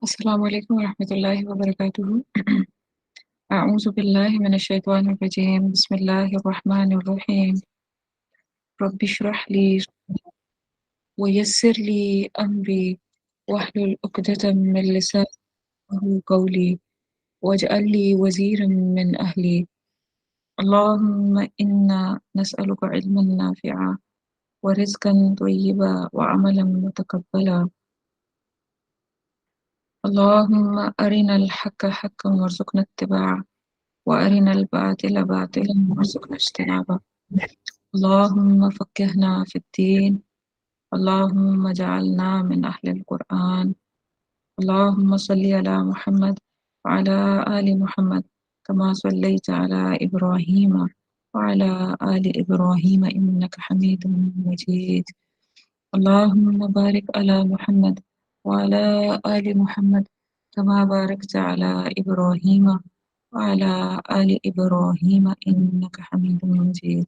अस्सलामु अलैकुम वरहमतुल्लाहि वबरकातुहू। अऊज़ु बिल्लाहि मिनश शैतानिर रजीम। बिस्मिल्लाहिर रहमानिर रहीम। रब्बिश्रह ली वयस्सिर ली अमरी वहलुल उक़दतम मिन लिसानी यफ़क़हू क़ौली वजअल ली वज़ीरम मिन अहली। अल्लाहुम्मा इन्ना नस्अलुका इल्मन नाफ़िअ व रिज़्क़न तय्यिबा व अमलन मुतक़ब्बला। अल्लाहुम्मा अरिनल हक़्क़ हक़्क़न वरज़ुक़ना इत्तिबाअह व अरिनल बातिला बातिलन वरज़ुक़ना इज्तिनाबह। अल्लाहुम्मा फ़क़्क़िहना फ़िद्दीन। अल्लाहुम्मा जअलना मिन अहलिल क़ुरआन। अल्लाहुम्मा सल्लि अला मुहम्मद व अला आलि मुहम्मद कमा सल्लैता अला इब्राहीम व अला आलि इब्राहीम इन्नका हमीदुम मजीद। अल्लाहुम्मा बारिक अला मुहम्मद व अला आलि मुहम्मद कमा बारकता अला इब्राहीम व अला आलि इब्राहीम इन्नका हमीदुम मजीद।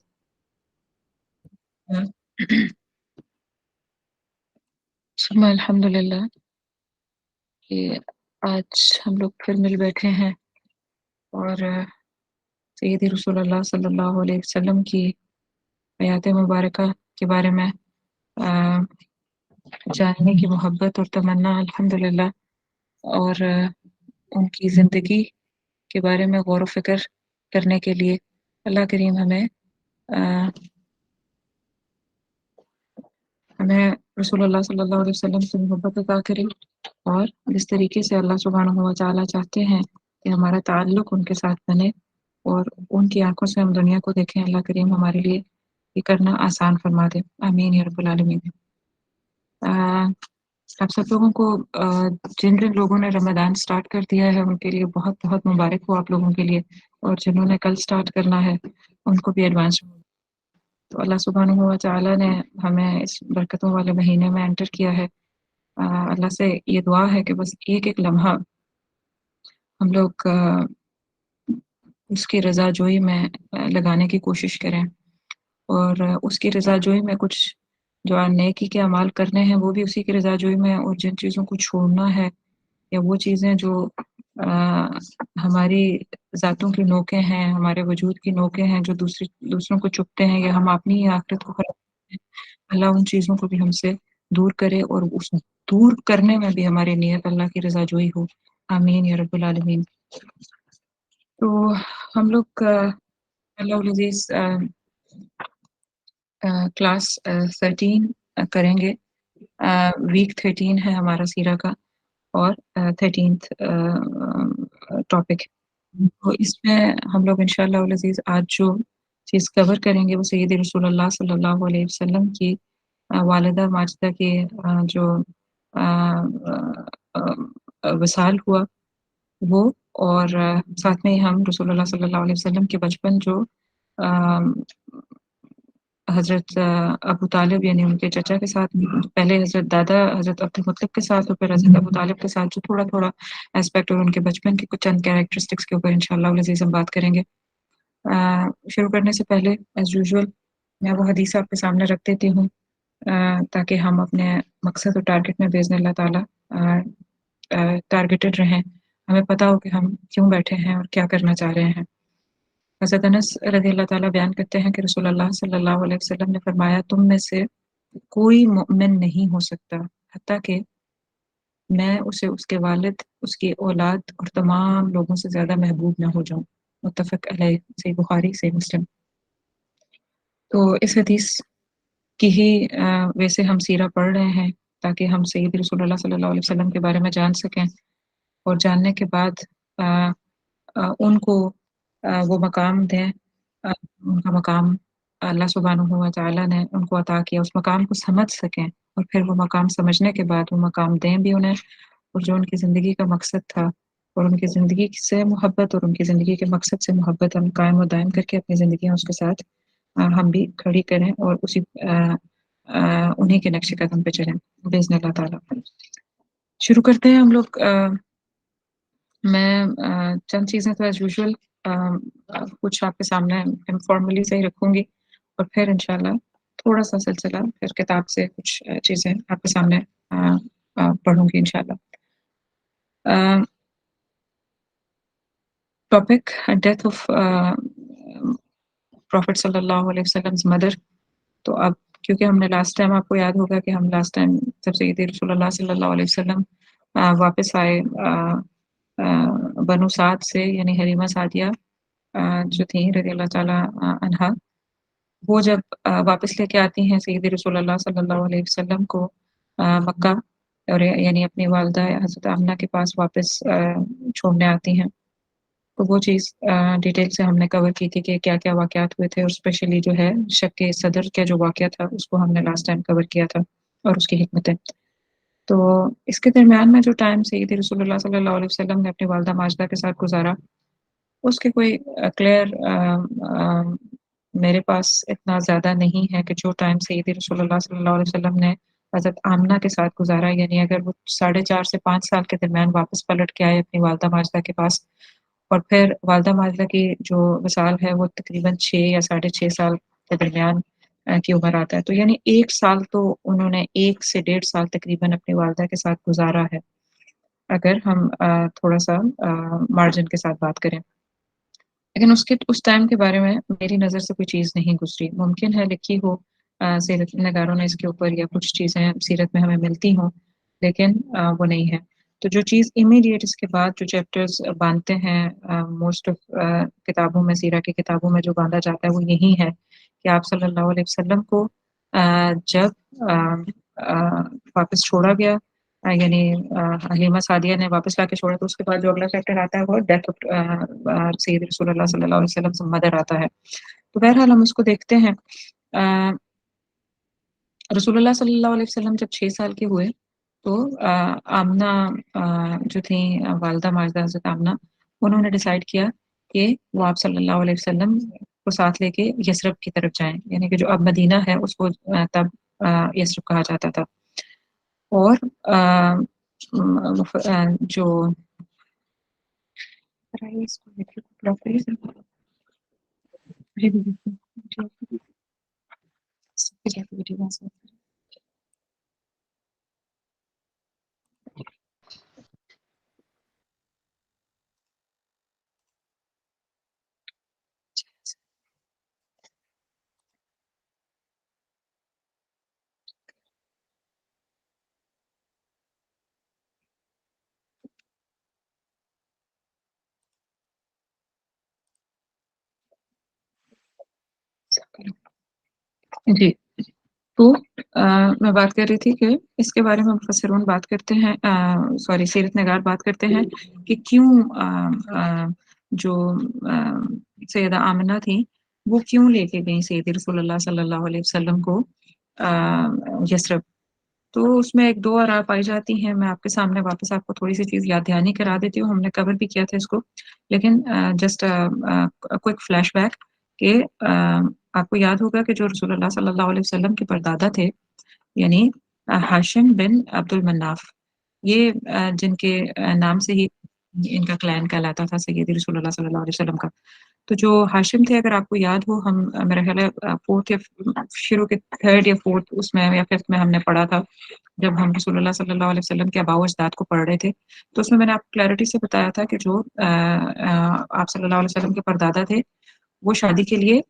सुम्मा अल्हम्दुलिल्लाह कि आज हम लोग फिर मिल बैठे हैं और सय्यदी रसूलुल्लाह सल्लल्लाहु अलैहि वसल्लम की हयात मुबारका के बारे में जानने की मोहब्बत और तमन्ना अल्हम्दुलिल्लाह और उनकी ज़िंदगी के बारे में गौर व फ़िक्र करने के लिए अल्लाह करीम हमें रसूलुल्लाह सल्लल्लाहु अलैहि वसल्लम से मोहब्बत अता करे और जिस तरीके से अल्लाह सुब्हानहू व तआला चाहते हैं कि हमारा ताल्लुक़ उनके साथ बने और उनकी आँखों से हम दुनिया को देखें, अल्लाह करीम हमारे लिए ये करना आसान फरमा दे। आमीन या रब्बुल आलमीन। आप सब लोगों को जिन-जिन लोगों ने रमज़ान स्टार्ट कर दिया है उनके लिए बहुत-बहुत मुबारक हो आप लोगों के लिए और जिन्होंने कल स्टार्ट करना है उनको भी एडवांस में। तो अल्लाह सुब्हानहू व तआला ने हमें इस बरकतों वाले महीने में एंटर किया है। अल्लाह से ये दुआ है कि बस एक-एक लम्हा हम लोग उसकी रज़ाजोई में लगाने की कोशिश करें और उसकी रज़ाजोई में कुछ जो नेकी के अमाल करने हैं वो भी उसी की रज़ाजोई में और जिन चीज़ों को छोड़ना है या वो चीज़ें जो हमारी ज़ातों की नोकें हैं, हमारे वजूद की नोकें हैं जो दूसरों को चुभते हैं या हम अपनी ही आखिरत को ख़राब करते हैं, अल्लाह उन चीज़ों को भी हमसे दूर करे और उस दूर करने में भी हमारी नियत अल्लाह की रज़ाजोई हो। आमीन या रब्बुल आलमीन। तो हम लोग अल्लाहुल अज़ीज़ क्लास 13 करेंगे। वीक 13 है हमारा सीरा का और 13th टॉपिक। तो इसमें हम लोग इंशाअल्लाहुल अज़ीज़ आज जो चीज़ कवर करेंगे वो सय्यदी रसूलुल्लाह सल्लल्लाहु अलैहि वसल्लम की वालिदा माजिदा के जो विसाल हुआ वो और साथ में ही हम रसूलुल्लाह सल्लल्लाहु अलैहि वसल्लम के बचपन जो अ, हज़रत अबू तालिब यानी उनके चचा के साथ पहले हज़रत दादा हज़रत अब्दुल मुत्तलिब के साथ और फिर हज़रत अबू तालिब के साथ जो थोड़ा-थोड़ा एस्पेक्ट और उनके बचपन के कुछ चंद कैरेक्टरिस्टिक्स के ऊपर इंशाअल्लाह अज़ीज़ हम बात करेंगे। शुरू करने से पहले एज़ यूजुअल मैं वो हदीस आपके सामने रख देती हूँ ताकि हम अपने मकसद और टारगेट में बिइज़्निल्लाह ताला टारगेटेड रहें। हमें पता हो कि हम क्यों बैठे हैं और क्या करना चाह रहे हैं। हज़रत अनस रज़ियल्लाहु ताला बयान करते हैं कि रसूलुल्लाह सल्लल्लाहु अलैहि वसल्लम ने फरमाया तुम में से कोई मोमिन नहीं हो सकता हत्ता कि मैं उसे उसके वालिद, उसकी औलाद और तमाम लोगों से ज़्यादा महबूब ना हो जाऊँ। मुत्तफ़क़ अलैह सही बुखारी, सही मुस्लिम। तो इस हदीस की ही वैसे हम सीरा पढ़ रहे हैं ताकि हम सय्यदी रसूलुल्लाह सल्लल्लाहु अलैहि वसल्लम के बारे में जान सकें और जानने के बाद अ उनको वो मकाम दें उनका मकाम अल्लाह सुब्हानहू व तआला ने उनको अता किया, उस मकाम को समझ सकें और फिर वो मकाम समझने के बाद वो मकाम दें भी उन्हें और जो उनकी ज़िंदगी का मकसद था और उनकी ज़िंदगी से मोहब्बत और उनकी ज़िंदगी के मकसद से मोहब्बत हम कायम और दायम करके अपनी ज़िंदगियाँ उसके साथ हम भी खड़ी करें और उन्हीं के नक्शे कदम पे चलें बिइज़्निल्लाह ताला। शुरू करते हैं हम लोग मैं चंद चीज़ें तो एज़ यूजुअल कुछ आपके सामने इन्फॉर्मली से ही रखूँगी और फिर इंशाअल्लाह थोड़ा-सा सिलसिला फिर किताब से कुछ चीज़ें आपके सामने पढ़ूँगी इंशाअल्लाह। टॉपिक डेथ ऑफ प्रॉफिट सल्लल्लाहु अलैहि वसल्लम मदर। तो अब क्योंकि हमने लास्ट टाइम, आपको याद होगा कि हम लास्ट टाइम जब सैयदी रसूलुल्लाह सल्लल्लाहु अलैहि वसल्लम वापस आए बनु साद से, यानी हलीमा सादिया जो थी रज़ी अल्लाह ताला अन्हा, वो जब वापस लेके आती हैं सैयदी रसूलुल्लाह सल्लल्लाहु अलैहि वसल्लम को मक्का, और यानी अपनी वालिदा हज़रत आमिना के पास वापस छोड़ने आती हैं। तो वो चीज़ डिटेल से हमने कवर की थी कि क्या-क्या वाक़यात हुए थे, और स्पेशली जो है शक सदर का जो वाक़या था उसको हमने लास्ट टाइम कवर किया था, और उसकी हिकमतें। तो इसके दरमियान में जो टाइम सैयदी रसूलुल्लाह सल्लल्लाहु अलैहि वसल्लम ने अपनी वालिदा माजिदा के साथ गुज़ारा, उसके कोई क्लियर मेरे पास इतना ज़्यादा नहीं है कि जो टाइम सैयदी रसूलुल्लाह सल्लल्लाहु अलैहि वसल्लम ने हज़रत आमिना के साथ गुज़ारा, यानी अगर वो 4.5 से 5 साल के दरमियान वापस पलट के आए अपनी वालिदा माजिदा के पास, और फिर वालिदा माजिदा की जो विसाल है वो तकरीबन 6 या साढ़े 6 साल के दरमियान की उम्र आता है। तो यानी 1 साल तो उन्होंने 1 से डेढ़ साल तकरीबन अपनी वालिदा के साथ गुज़ारा है, अगर हम थोड़ा-सा मार्जिन के साथ बात करें। लेकिन उसके उस टाइम के बारे में मेरी नज़र से कोई चीज़ नहीं गुज़री। मुमकिन है लिखी हो सीरत नगारों ने इसके ऊपर, या कुछ चीज़ें सीरत में हमें मिलती हों, लेकिन वो नहीं है। तो जो चीज़ इमीडिएट इसके बाद जो चैप्टर्स बाँधते हैं मोस्ट ऑफ किताबों में, सीरा की किताबों में जो बाँधा जाता है वो यही है कि आप सल्लल्लाहु अलैहि वसल्लम को जब वापस छोड़ा गया, यानी हलीमा सादिया ने वापस लाके छोड़ा, तो उसके बाद जो अगला चैप्टर आता है वो डेथ ऑफ सैयद रसूलुल्लाह सल्लल्लाहु अलैहि वसल्लम से मदर आता है। तो बहरहाल हम उसको देखते हैं। अ, रसूलुल्लाह सल्लल्लाहु अलैहि वसल्लम जब 6 साल के हुए, तो आमना जो थी वालिदा माजिदा हज़रत आमना, उन्होंने डिसाइड किया कि वो आप सल्लल्लाहु अलैहि वसल्लम को साथ लेके यस्रब की तरफ जाएँ, यानी कि जो अब मदीना है उसको तब यस्रब कहा जाता था। और जो इसको प्रॉपर्ली से जी, जी, जी, जी, जी, जी, जी। तो मैं बात कर रही थी कि इसके बारे में मुफस्सिरून बात करते हैं, सॉरी सीरत नगार बात करते हैं कि क्यों जो सैयदा आमिना थी, वो क्यों लेके गईं सैयदी रसूलुल्लाह सल्लल्लाहु अलैहि वसल्लम को यस्रब। तो उसमें 1-2 आरा पाई जाती हैं, मैं आपके सामने वापस आपको थोड़ी-सी चीज़ याद दहानी करा देती हूँ, हमने कवर भी किया था इसको। लेकिन जस्ट क्विक फ्लैशबैक कि आपको याद होगा कि जो रसूलुल्लाह सल्लल्लाहु अलैहि वसल्लम के परदादा थे, यानी हाशिम बिन अब्दुल मन्नाफ, ये जिनके नाम से ही इनका क्लैन कहलाता था सैयदी रसूलुल्लाह सल्लल्लाहु अलैहि वसल्लम का। तो जो हाशिम थे, अगर आपको याद हो, हम मेरा ख़्याल है 4th या शुरू के 3rd या 4th उसमें या 5th में हमने पढ़ा था, जब हम रसूलुल्लाह सल्लल्लाहु अलैहि वसल्लम के आबा व अजदाद को पढ़ रहे थे। तो उसमें मैंने आपको क्लैरिटी से बताया था कि जो आप सल्लल्लाहु अलैहि वसल्लम के परदादा थे, वो शादी के लिए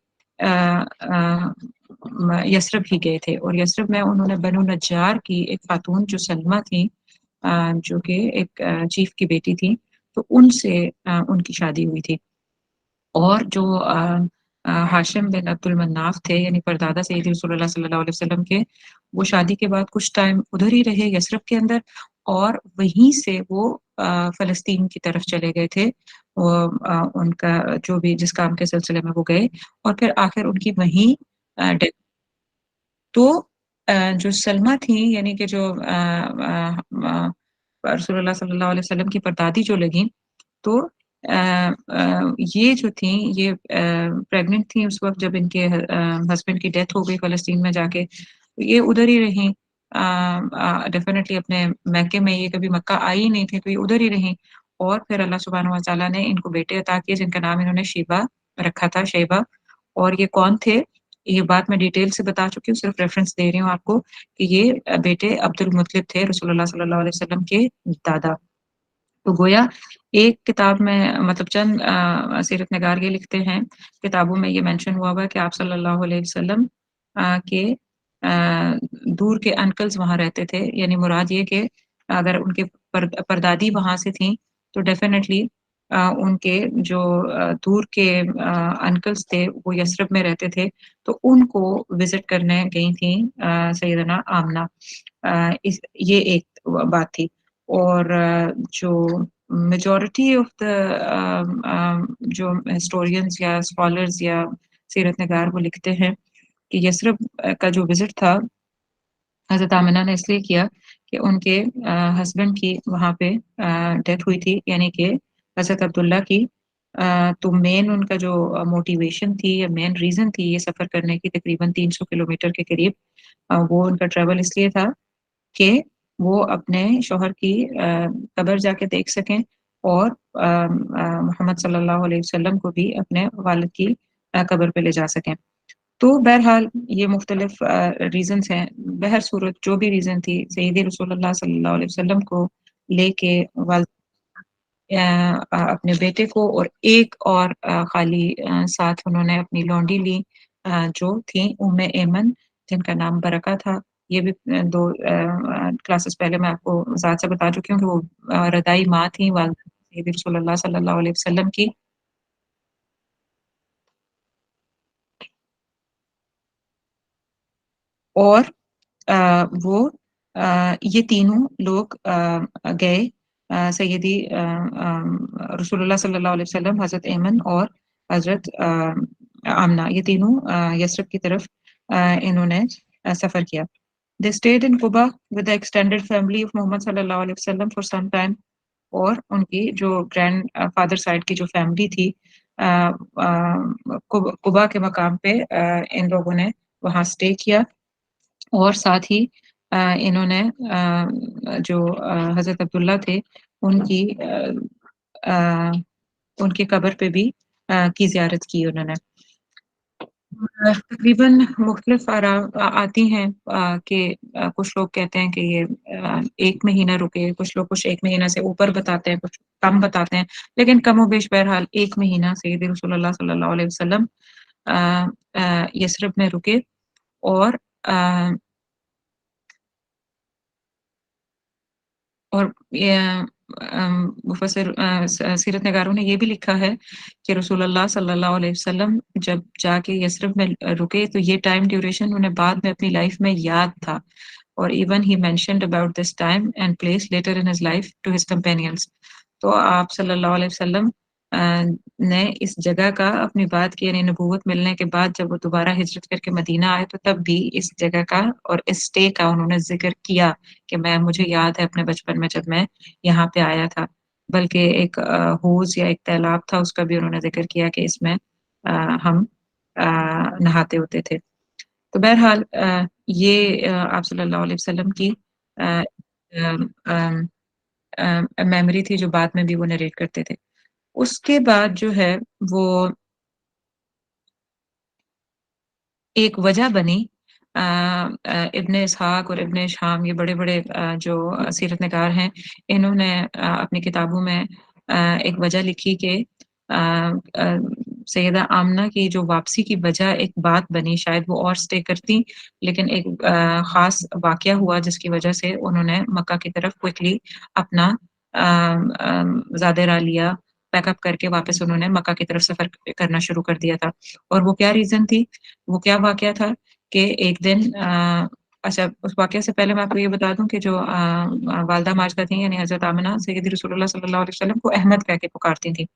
यस्रब ही गए थे, और यस्रब में उन्होंने बनु नज्जार की एक खातून जो सलमा थी, जो कि एक चीफ की बेटी थी, तो उनसे उनकी शादी हुई थी। और जो हाशिम बिन अब्दुल मन्नाफ थे, यानी परदादा सैयदी रसूलुल्लाह सल्लल्लाहु अलैहि वसल्लम के, वो शादी के बाद कुछ टाइम उधर ही रहे यस्रब के अंदर, और वहीं से वो फ़लस्तीन की तरफ चले गए थे। उनका जो भी जिस काम के सिलसिले में वो गए, और फिर आखिर उनकी वहीं डेथ। तो जो सलमा थी, यानी कि जो रसूलुल्लाह सल्लल्लाहु अलैहि वसल्लम की परदादी जो लगीं, तो ये जो थी, ये प्रेग्नेंट थी उस वक़्त जब इनके हस्बैंड की डेथ हो गई फ़लस्तीन में जाके। तो ये उधर ही रहीं, डेफ़िनेटली अपने मैके में, ये कभी मक्का आई ही नहीं थी, तो ये उधर ही रहीं। और फिर अल्लाह सुब्हानहू व तआला ने इनको बेटे अता किए, जिनका नाम इन्होंने शैबा रखा था, शैबा। और ये कौन थे? ये बात मैं डिटेल से बता चुकी हूँ, सिर्फ़ रेफ़रेंस दे रही हूँ आपको कि ये बेटे अब्दुल मुत्तलिब थे, रसूलुल्लाह सल्लल्लाहु अलैहि वसल्लम के दादा। تو گویا ایک کتاب میں مطلب چند سیرت نگار یہ لکھتے ہیں، کتابوں میں یہ مینشن ہوا ہے کہ آپ صلی اللہ علیہ وسلم کے دور کے انکلز وہاں رہتے تھے، یعنی مراد یہ کہ اگر ان کے پردادی وہاں سے تھیں تو ڈیفینیٹلی ان کے جو دور کے انکلز تھے وہ یثرب میں رہتے تھے، تو ان کو وزٹ کرنے گئی تھیں سیدنا آمنہ۔ یہ ایک بات تھی، اور جو میجورٹی آف دا جو ہسٹورینز یا اسکالرز یا سیرت نگار وہ لکھتے ہیں کہ یثرب کا جو وزٹ تھا حضرت آمنہ نے اس لیے کیا کہ ان کے ہسبینڈ کی وہاں پہ ڈیتھ ہوئی تھی، یعنی کہ حضرت عبداللہ کی۔ تو مین ان کا جو موٹیویشن تھی یا مین ریزن تھی یہ سفر کرنے کی، تقریباً 300 کلومیٹر کے قریب وہ ان کا ٹریول اس لیے تھا کہ وہ اپنے شوہر کی قبر جا کے دیکھ سکیں، اور محمد صلی اللہ علیہ وسلم کو بھی اپنے والد کی قبر پہ لے جا سکیں۔ تو بہرحال یہ مختلف ریزنز ہیں، بہر صورت جو بھی ریزن تھی، سیدی رسول اللہ صلی اللہ علیہ وسلم کو لے کے والد اپنے بیٹے کو اور ایک اور خالی ساتھ انہوں نے اپنی لونڈی لی جو تھیں ام ایمن، جن کا نام برکہ تھا۔ یہ بھی دو کلاسز پہلے میں آپ کو ذات سے بتا چکی ہوں کہ وہ رضائی ماں تھیں والدہ سیدی رسول اللہ صلی اللہ علیہ وسلم کی۔ اور وہ یہ تینوں لوگ گئے، سیدی رسول اللہ صلی اللہ علیہ وسلم، حضرت ایمن اور حضرت آمنہ، یہ تینوں یثرب کی طرف انہوں نے سفر کیا۔ They stayed in Quba with the extended family of محمد صلی اللہ علیہ وسلم for some time، اور ان کی جو گرینڈ فادر سائڈ کی جو فیملی تھی قبا کے مقام پہ ان لوگوں نے وہاں سٹے کیا، اور ساتھ ہی انہوں نے جو حضرت عبداللہ تھے ان کی ان کی قبر پہ بھی کی زیارت کی انہوں نے۔ تقریباً مختلف آراء آتی ہیں کہ کچھ لوگ کہتے ہیں کہ یہ 1 مہینہ رکے، کچھ 1 مہینہ سے اوپر بتاتے ہیں، کچھ کم بتاتے ہیں، لیکن کم و بیش بہرحال 1 مہینہ سیدی رسول اللہ صلی اللہ علیہ وسلم یثرب میں رکے۔ اور مفسر سیرت نگاروں نے یہ بھی لکھا ہے کہ رسول اللہ صلی اللہ علیہ وسلم جب جا کے یثرب میں رکے تو یہ ٹائم ڈیوریشن انہیں بعد میں اپنی لائف میں یاد تھا، اور even he mentioned about this time and place later in his life to his companions. تو آپ صلی اللہ علیہ وسلم نے اس جگہ کا اپنی بات کی، یعنی نبوت ملنے کے بعد جب وہ دوبارہ ہجرت کر کے مدینہ آئے تو تب بھی اس جگہ کا اور اس سٹے کا انہوں نے ذکر کیا کہ مجھے یاد ہے اپنے بچپن میں جب میں یہاں پہ آیا تھا، بلکہ ایک حوض یا ایک تالاب تھا اس کا بھی انہوں نے ذکر کیا کہ اس میں ہم نہاتے ہوتے تھے۔ تو بہرحال یہ آپ صلی اللہ علیہ وسلم کی میموری تھی جو بعد میں بھی وہ نریٹ کرتے تھے۔ اس کے بعد جو ہے وہ ایک وجہ بنی، ابن اسحاق اور ابن شام، یہ بڑے بڑے جو سیرت نگار ہیں، انہوں نے اپنی کتابوں میں ایک وجہ لکھی کہ سیدہ آمنہ کی جو واپسی کی وجہ ایک بات بنی، شاید وہ اور سٹے کرتی، لیکن ایک خاص واقعہ ہوا جس کی وجہ سے انہوں نے مکہ کی طرف کوئکلی اپنا زاد راہ لیا، پیک اپ کر کے واپس انہوں نے مکہ کی طرف سفر کرنا شروع کر دیا تھا۔ اور وہ کیا ریزن تھی، وہ کیا واقعہ تھا کہ ایک دن اچھا اس واقعہ سے پہلے میں آپ کو یہ بتا دوں کہ جو والدہ ماجدہ تھیں یعنی حضرت آمنہ، سیدی رسول اللہ صلی اللہ علیہ وسلم کو احمد کہہ کے پکارتی تھیں۔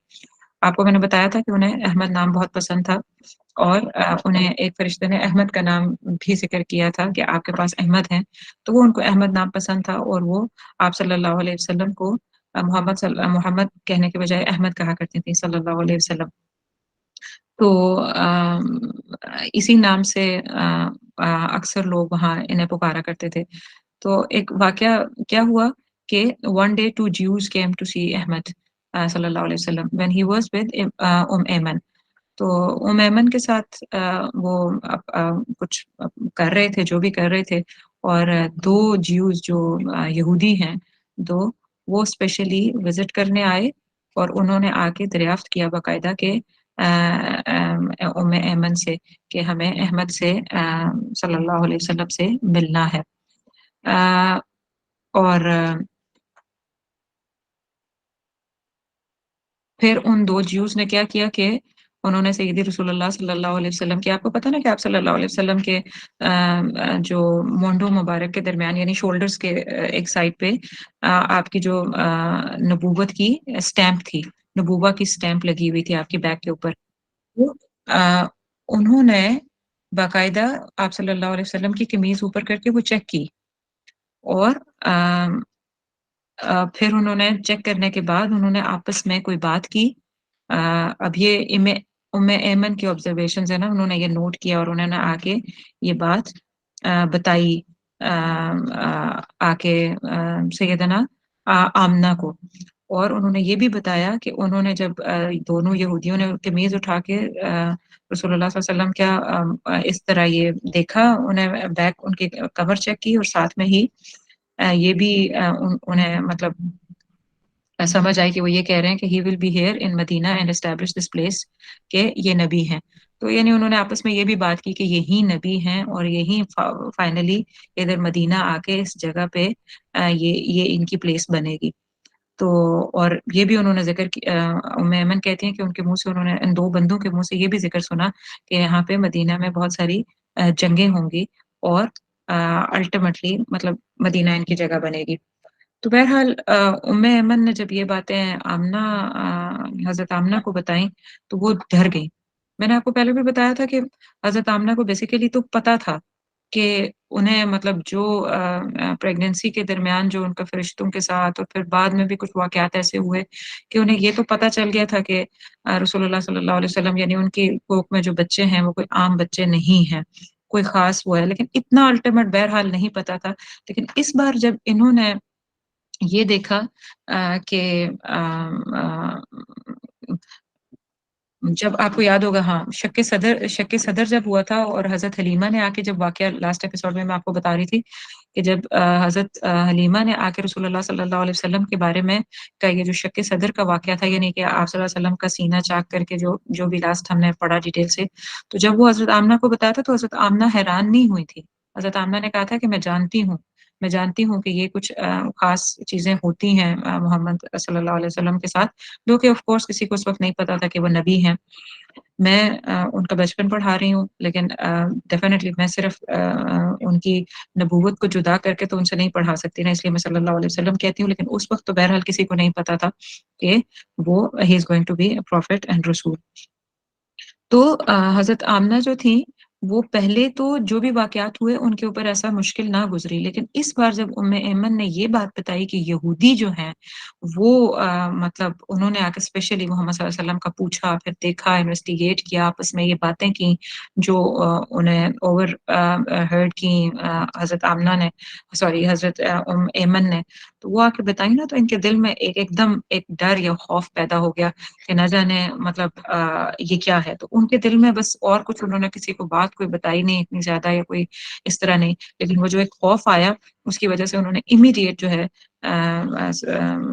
آپ کو میں نے بتایا تھا کہ انہیں احمد نام بہت پسند تھا، اور انہیں ایک فرشتے نے احمد کا نام بھی ذکر کیا تھا کہ آپ کے پاس احمد ہیں، تو وہ ان کو احمد نام پسند تھا، اور وہ آپ صلی اللہ علیہ وسلم کو محمد کہنے کے بجائے احمد کہا کرتی تھیں صلی اللہ علیہ وسلم۔ تو اسی نام سے اکثر لوگ وہاں انہیں پکارا کرتے تھے۔ تو ایک واقعہ کیا ہوا کہ one day two Jews came to see Ahmad صلی اللہ علیہ وسلم when he was with Aiman. تو ایمن کے ساتھ وہ کچھ کر رہے تھے جو بھی کر رہے تھے، اور دو جیوز جو یہودی ہیں دو، वो स्पेशली विज़िट करने आए और उन्होंने आके दरियाफ़्त किया बाकायदा कि उम्मे ऐमन से कि हमें अहमद से सल्लल्लाहु अलैहि वसल्लम से मिलना है। अ, और फिर उन 2 ज्यूज़ ने क्या किया कि उन्होंने सय्यदी रसूलुल्लाह सल्लल्लाहु अलैहि वसल्लम की आपको पता है ना कि आप सल्लल्लाहु अलैहि वसल्लम के जो मोंढों मुबारक के दरमियान यानी शोल्डर्स के एक साइड पे आपकी जो नबूवत की स्टैम्प थी, नबूवा की स्टैम्प लगी हुई थी आपके बैक के ऊपर। वो उन्होंने बाकायदा आप सल्लल्लाहु अलैहि वसल्लम की कमीज़ ऊपर करके वो चेक की और फिर उन्होंने चेक करने के बाद उन्होंने आपस में कोई बात की। अ, अब ये उम्मे ऐमन की ऑब्ज़र्वेशंस है ना, उन्होंने ये नोट किया और उन्होंने आके ये बात बताई आके सैयदना आमना को। और उन्होंने ये भी बताया कि उन्होंने जब दोनों यहूदियों ने कमीज़ उठा के रसूलुल्लाह सल्लल्लाहु अलैहि वसल्लम क्या इस तरह ये देखा, उन्हें बैक उनकी कमर चेक की और साथ में ही ये भी उन्हें मतलब समझ आई कि वो ये कह रहे हैं कि he will be here in Medina and establish this place कि ये नबी हैं। तो यानी उन्होंने आपस में ये भी बात की कि यही नबी हैं और यही फाइनली इधर मदीना आके इस जगह पे ये इनकी प्लेस बनेगी। तो और ये भी उन्होंने ज़िक्र उम्मे ऐमन कहती हैं कि उनके मुँह से उन्होंने इन 2 बंदों के मुँह से ये भी ज़िक्र सुना कि यहाँ पे मदीना में बहुत सारी जंगें होंगी और अल्टीमेटली मतलब मदीना इनकी जगह बनेगी। तो बहरहाल उम्मे ऐमन ने जब ये बातें हज़रत आमना को बताई, तो वो डर गईं। मैंने आपको पहले भी बताया था कि हज़रत आमना को बेसिकली तो पता था कि उन्हें मतलब जो प्रेगनेंसी के दरमियान जो उनका फ़रिश्तों के साथ और फिर बाद में भी कुछ वाक़यात ऐसे हुए कि उन्हें ये तो पता चल गया था कि रसूलुल्लाह सल्लल्लाहु अलैहि वसल्लम यानी उनकी कोख में जो बच्चे हैं, वो कोई आम बच्चे नहीं हैं, कोई ख़ास वो है। लेकिन इतना अल्टीमेट बहरहाल नहीं पता था। लेकिन इस बार जब इन्होंने ये देखा कि जब आपको याद होगा हाँ, शक्के सदर जब हुआ था और हज़रत हलीमा ने आके जब वाक़या लास्ट एपिसोड में मैं आपको बता रही थी कि जब हज़रत हलीमा ने आके रसूलुल्लाह सल्लल्लाहु अलैहि वसल्लम के बारे में का ये जो शक्के-सदर का वाक़या था यानी कि आप सल्लल्लाहु अलैहि वसल्लम का सीना चाक करके जो जो भी लास्ट हमने पढ़ा डिटेल से, तो जब वो हज़रत आमना को बताया था तो हज़रत आमना हैरान नहीं हुई थी। हज़रत आमना ने कहा था कि मैं जानती हूँ कि ये कुछ ख़ास चीज़ें होती हैं मोहम्मद सल्लल्लाहु अलैहि वसल्लम के साथ, जो कि ऑफ़ कोर्स किसी को उस वक़्त नहीं पता था कि वो नबी हैं। मैं उनका बचपन पढ़ा रही हूँ, लेकिन डेफ़िनेटली मैं सिर्फ़ उनकी नबूवत को जुदा करके तो उनसे नहीं पढ़ा सकती ना, इसलिए मैं सल्लल्लाहु अलैहि वसल्लम कहती हूँ, लेकिन उस वक़्त तो बहरहाल किसी को नहीं पता था कि वो he is going to be a prophet and रसूल। तो हज़रत आमना जो थीं, वो पहले तो जो भी वाक़यात हुए उनके ऊपर ऐसा मुश्किल ना गुज़री, लेकिन इस बार जब उम्मे ऐमन ने ये बात बताई कि यहूदी जो हैं, वो मतलब उन्होंने आके स्पेशली मोहम्मद सल्लल्लाहु अलैहि वसल्लम का पूछा, फिर देखा, इन्वेस्टिगेट किया, आपस में ये बातें की, जो उन्हें हर्ड की हज़रत आमना ने सॉरी हज़रत ऐमन ने, तो वो आके बताई ना, तो इनके दिल में एकदम एक डर या खौफ पैदा हो गया कि ना जाने मतलब ये क्या है? तो उनके दिल में बस और कुछ उन्होंने किसी को बात कोई बताई नहीं इतनी ज़्यादा या कोई इस तरह नहीं, लेकिन वो जो एक खौफ आया उसकी वज़ह से उन्होंने इमीडिएट जो है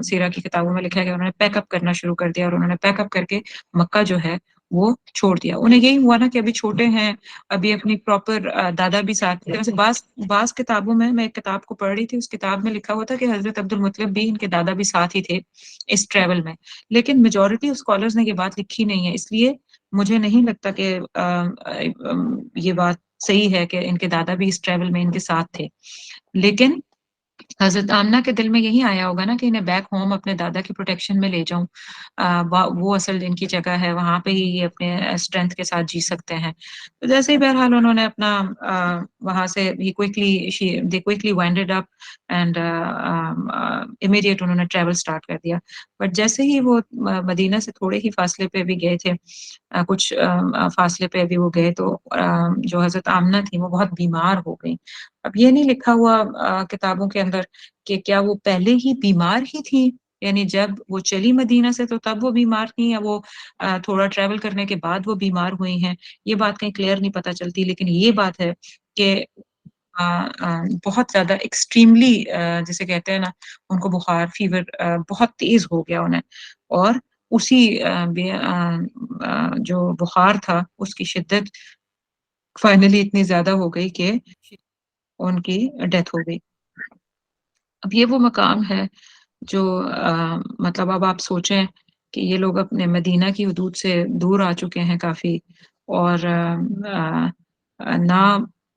सीरा की किताबों में लिखा है कि उन्होंने पैकअप करना शुरू कर दिया और उन्होंने पैकअप करके मक्का जो है वो छोड़ दिया। उन्हें यही हुआ ना कि अभी छोटे हैं, अभी अपनी प्रॉपर दादा भी साथ थे। वैसे बाज़ बाज़ किताबों में मैं एक किताब को पढ़ रही थी, उस किताब में लिखा हुआ था कि हज़रत अब्दुल मुत्तलिब भी इनके दादा भी साथ ही थे इस ट्रैवल में। लेकिन मेजॉरिटी स्कॉलर्स ने ये बात लिखी नहीं है, इसलिए मुझे नहीं लगता कि ये बात सही है कि इनके दादा भी इस ट्रैवल में इनके साथ थे। लेकिन हज़रत आमना के दिल में यही आया होगा ना कि इन्हें बैक होम अपने दादा की प्रोटेक्शन में ले जाऊँ। वा वो असल इनकी जगह है, वहाँ पे ही ये अपने स्ट्रेंथ के साथ जी सकते हैं। तो जैसे ही बहरहाल उन्होंने अपना वहाँ से दे quickly winded up and immediate उन्होंने ट्रैवल स्टार्ट कर दिया। बट जैसे ही वो मदीना से थोड़े ही फासले पे अभी गए थे कुछ फासले पे अभी वो गए तो जो हज़रत आमना थी वो बहुत बीमार हो गईं। अब ये नहीं लिखा हुआ किताबों के अंदर कि क्या वो पहले ही बीमार ही थी? यानी जब वो चली मदीना से तो तब वो बीमार थी या वो थोड़ा ट्रैवल करने के बाद वो बीमार हुई हैं? ये बात कहीं क्लियर नहीं पता चलती लेकिन ये बात है कि بہت زیادہ ایکسٹریملی جسے کہتے ہیں نا، ان کو بخار، فیور بہت تیز ہو گیا انہیں، اور اسی جو بخار تھا اس کی شدت فائنلی اتنی زیادہ ہو گئی کہ ان کی ڈیتھ ہو گئی۔ اب یہ وہ مقام ہے جو مطلب اب آپ سوچیں کہ یہ لوگ اپنے مدینہ کی حدود سے دور آ چکے ہیں کافی، اور نہ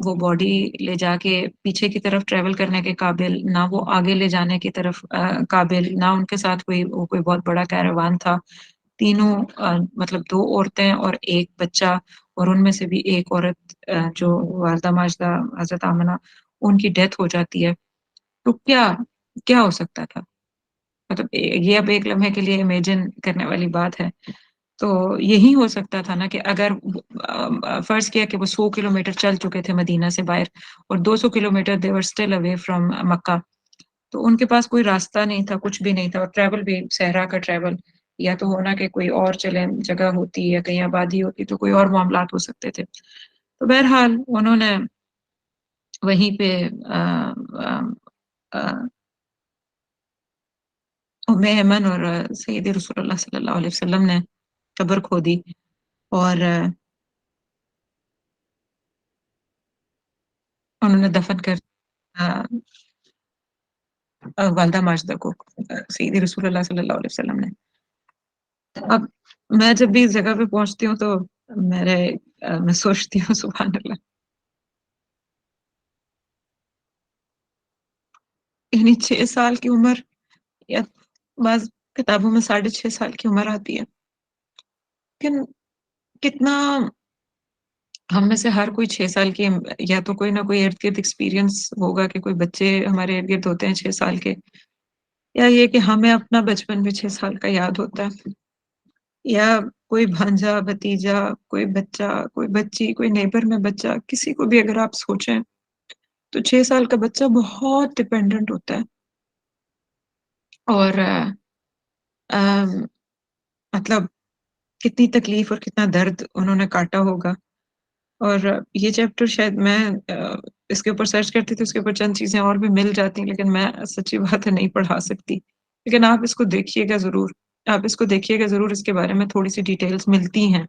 وہ باڈی لے جا کے پیچھے کی طرف ٹریول کرنے کے قابل، نہ وہ آگے لے جانے کی طرف قابل، نہ ان کے ساتھ کوئی بہت بڑا کیراوان تھا۔ تینوں مطلب 2 عورتیں اور 1 بچہ، اور ان میں سے بھی ایک عورت جو والدہ ماجدہ حضرت آمنہ، ان کی ڈیتھ ہو جاتی ہے۔ تو کیا ہو سکتا تھا؟ مطلب یہ اب ایک لمحے کے لیے امیجن کرنے والی بات ہے۔ تو یہی ہو سکتا تھا نا کہ اگر فرض کیا کہ وہ 100 کلومیٹر چل چکے تھے مدینہ سے باہر، اور 200 kilometre they were still away from مکہ، تو ان کے پاس کوئی راستہ نہیں تھا، کچھ بھی نہیں تھا، اور ٹریول بھی صحرا کا ٹریول، یا تو ہونا کہ کوئی اور چلیں جگہ ہوتی یا کہیں آبادی ہوتی تو کوئی اور معاملات ہو سکتے تھے۔ تو بہرحال انہوں نے وہیں پہ آ، آ، آ، ام ایمن اور سید رسول اللہ صلی اللہ علیہ وسلم نے قبر کھودی، اور انہوں نے دفن کر آ، والدہ ماجدہ کو سید رسول اللہ صلی اللہ علیہ وسلم نے۔ اب میں جب بھی اس جگہ پہ پہنچتی ہوں تو میرے میں سوچتی ہوں سبحان اللہ، یعنی 6 سال کی عمر، یا بعض کتابوں میں 6.5 سال کی عمر آتی ہے، لیکن کتنا ہم میں سے ہر کوئی 6 سال کی، یا تو کوئی نہ کوئی ارد گرد ایکسپیرینس ہوگا کہ کوئی بچے ہمارے ارد گرد ہوتے ہیں 6 سال کے، یا یہ کہ ہمیں اپنا بچپن بھی 6 سال کا یاد ہوتا ہے، یا کوئی بھانجا بھتیجا، کوئی بچہ، کوئی بچی، کوئی نیبر میں بچہ، کسی کو بھی اگر آپ سوچیں تو 6 سال کا بچہ بہت ڈپینڈنٹ ہوتا ہے، اور مطلب کتنی تکلیف اور کتنا درد انہوں نے کاٹا ہوگا۔ اور یہ چیپٹر شاید میں اس کے اوپر سرچ کرتی تھی، اس کے اوپر چند چیزیں اور بھی مل جاتی لیکن میں سچی بات ہے نہیں پڑھا سکتی، لیکن آپ اس کو دیکھیے گا ضرور، آپ اس کو دیکھیے گا ضرور، اس کے بارے میں تھوڑی سی ڈیٹیلز ملتی ہیں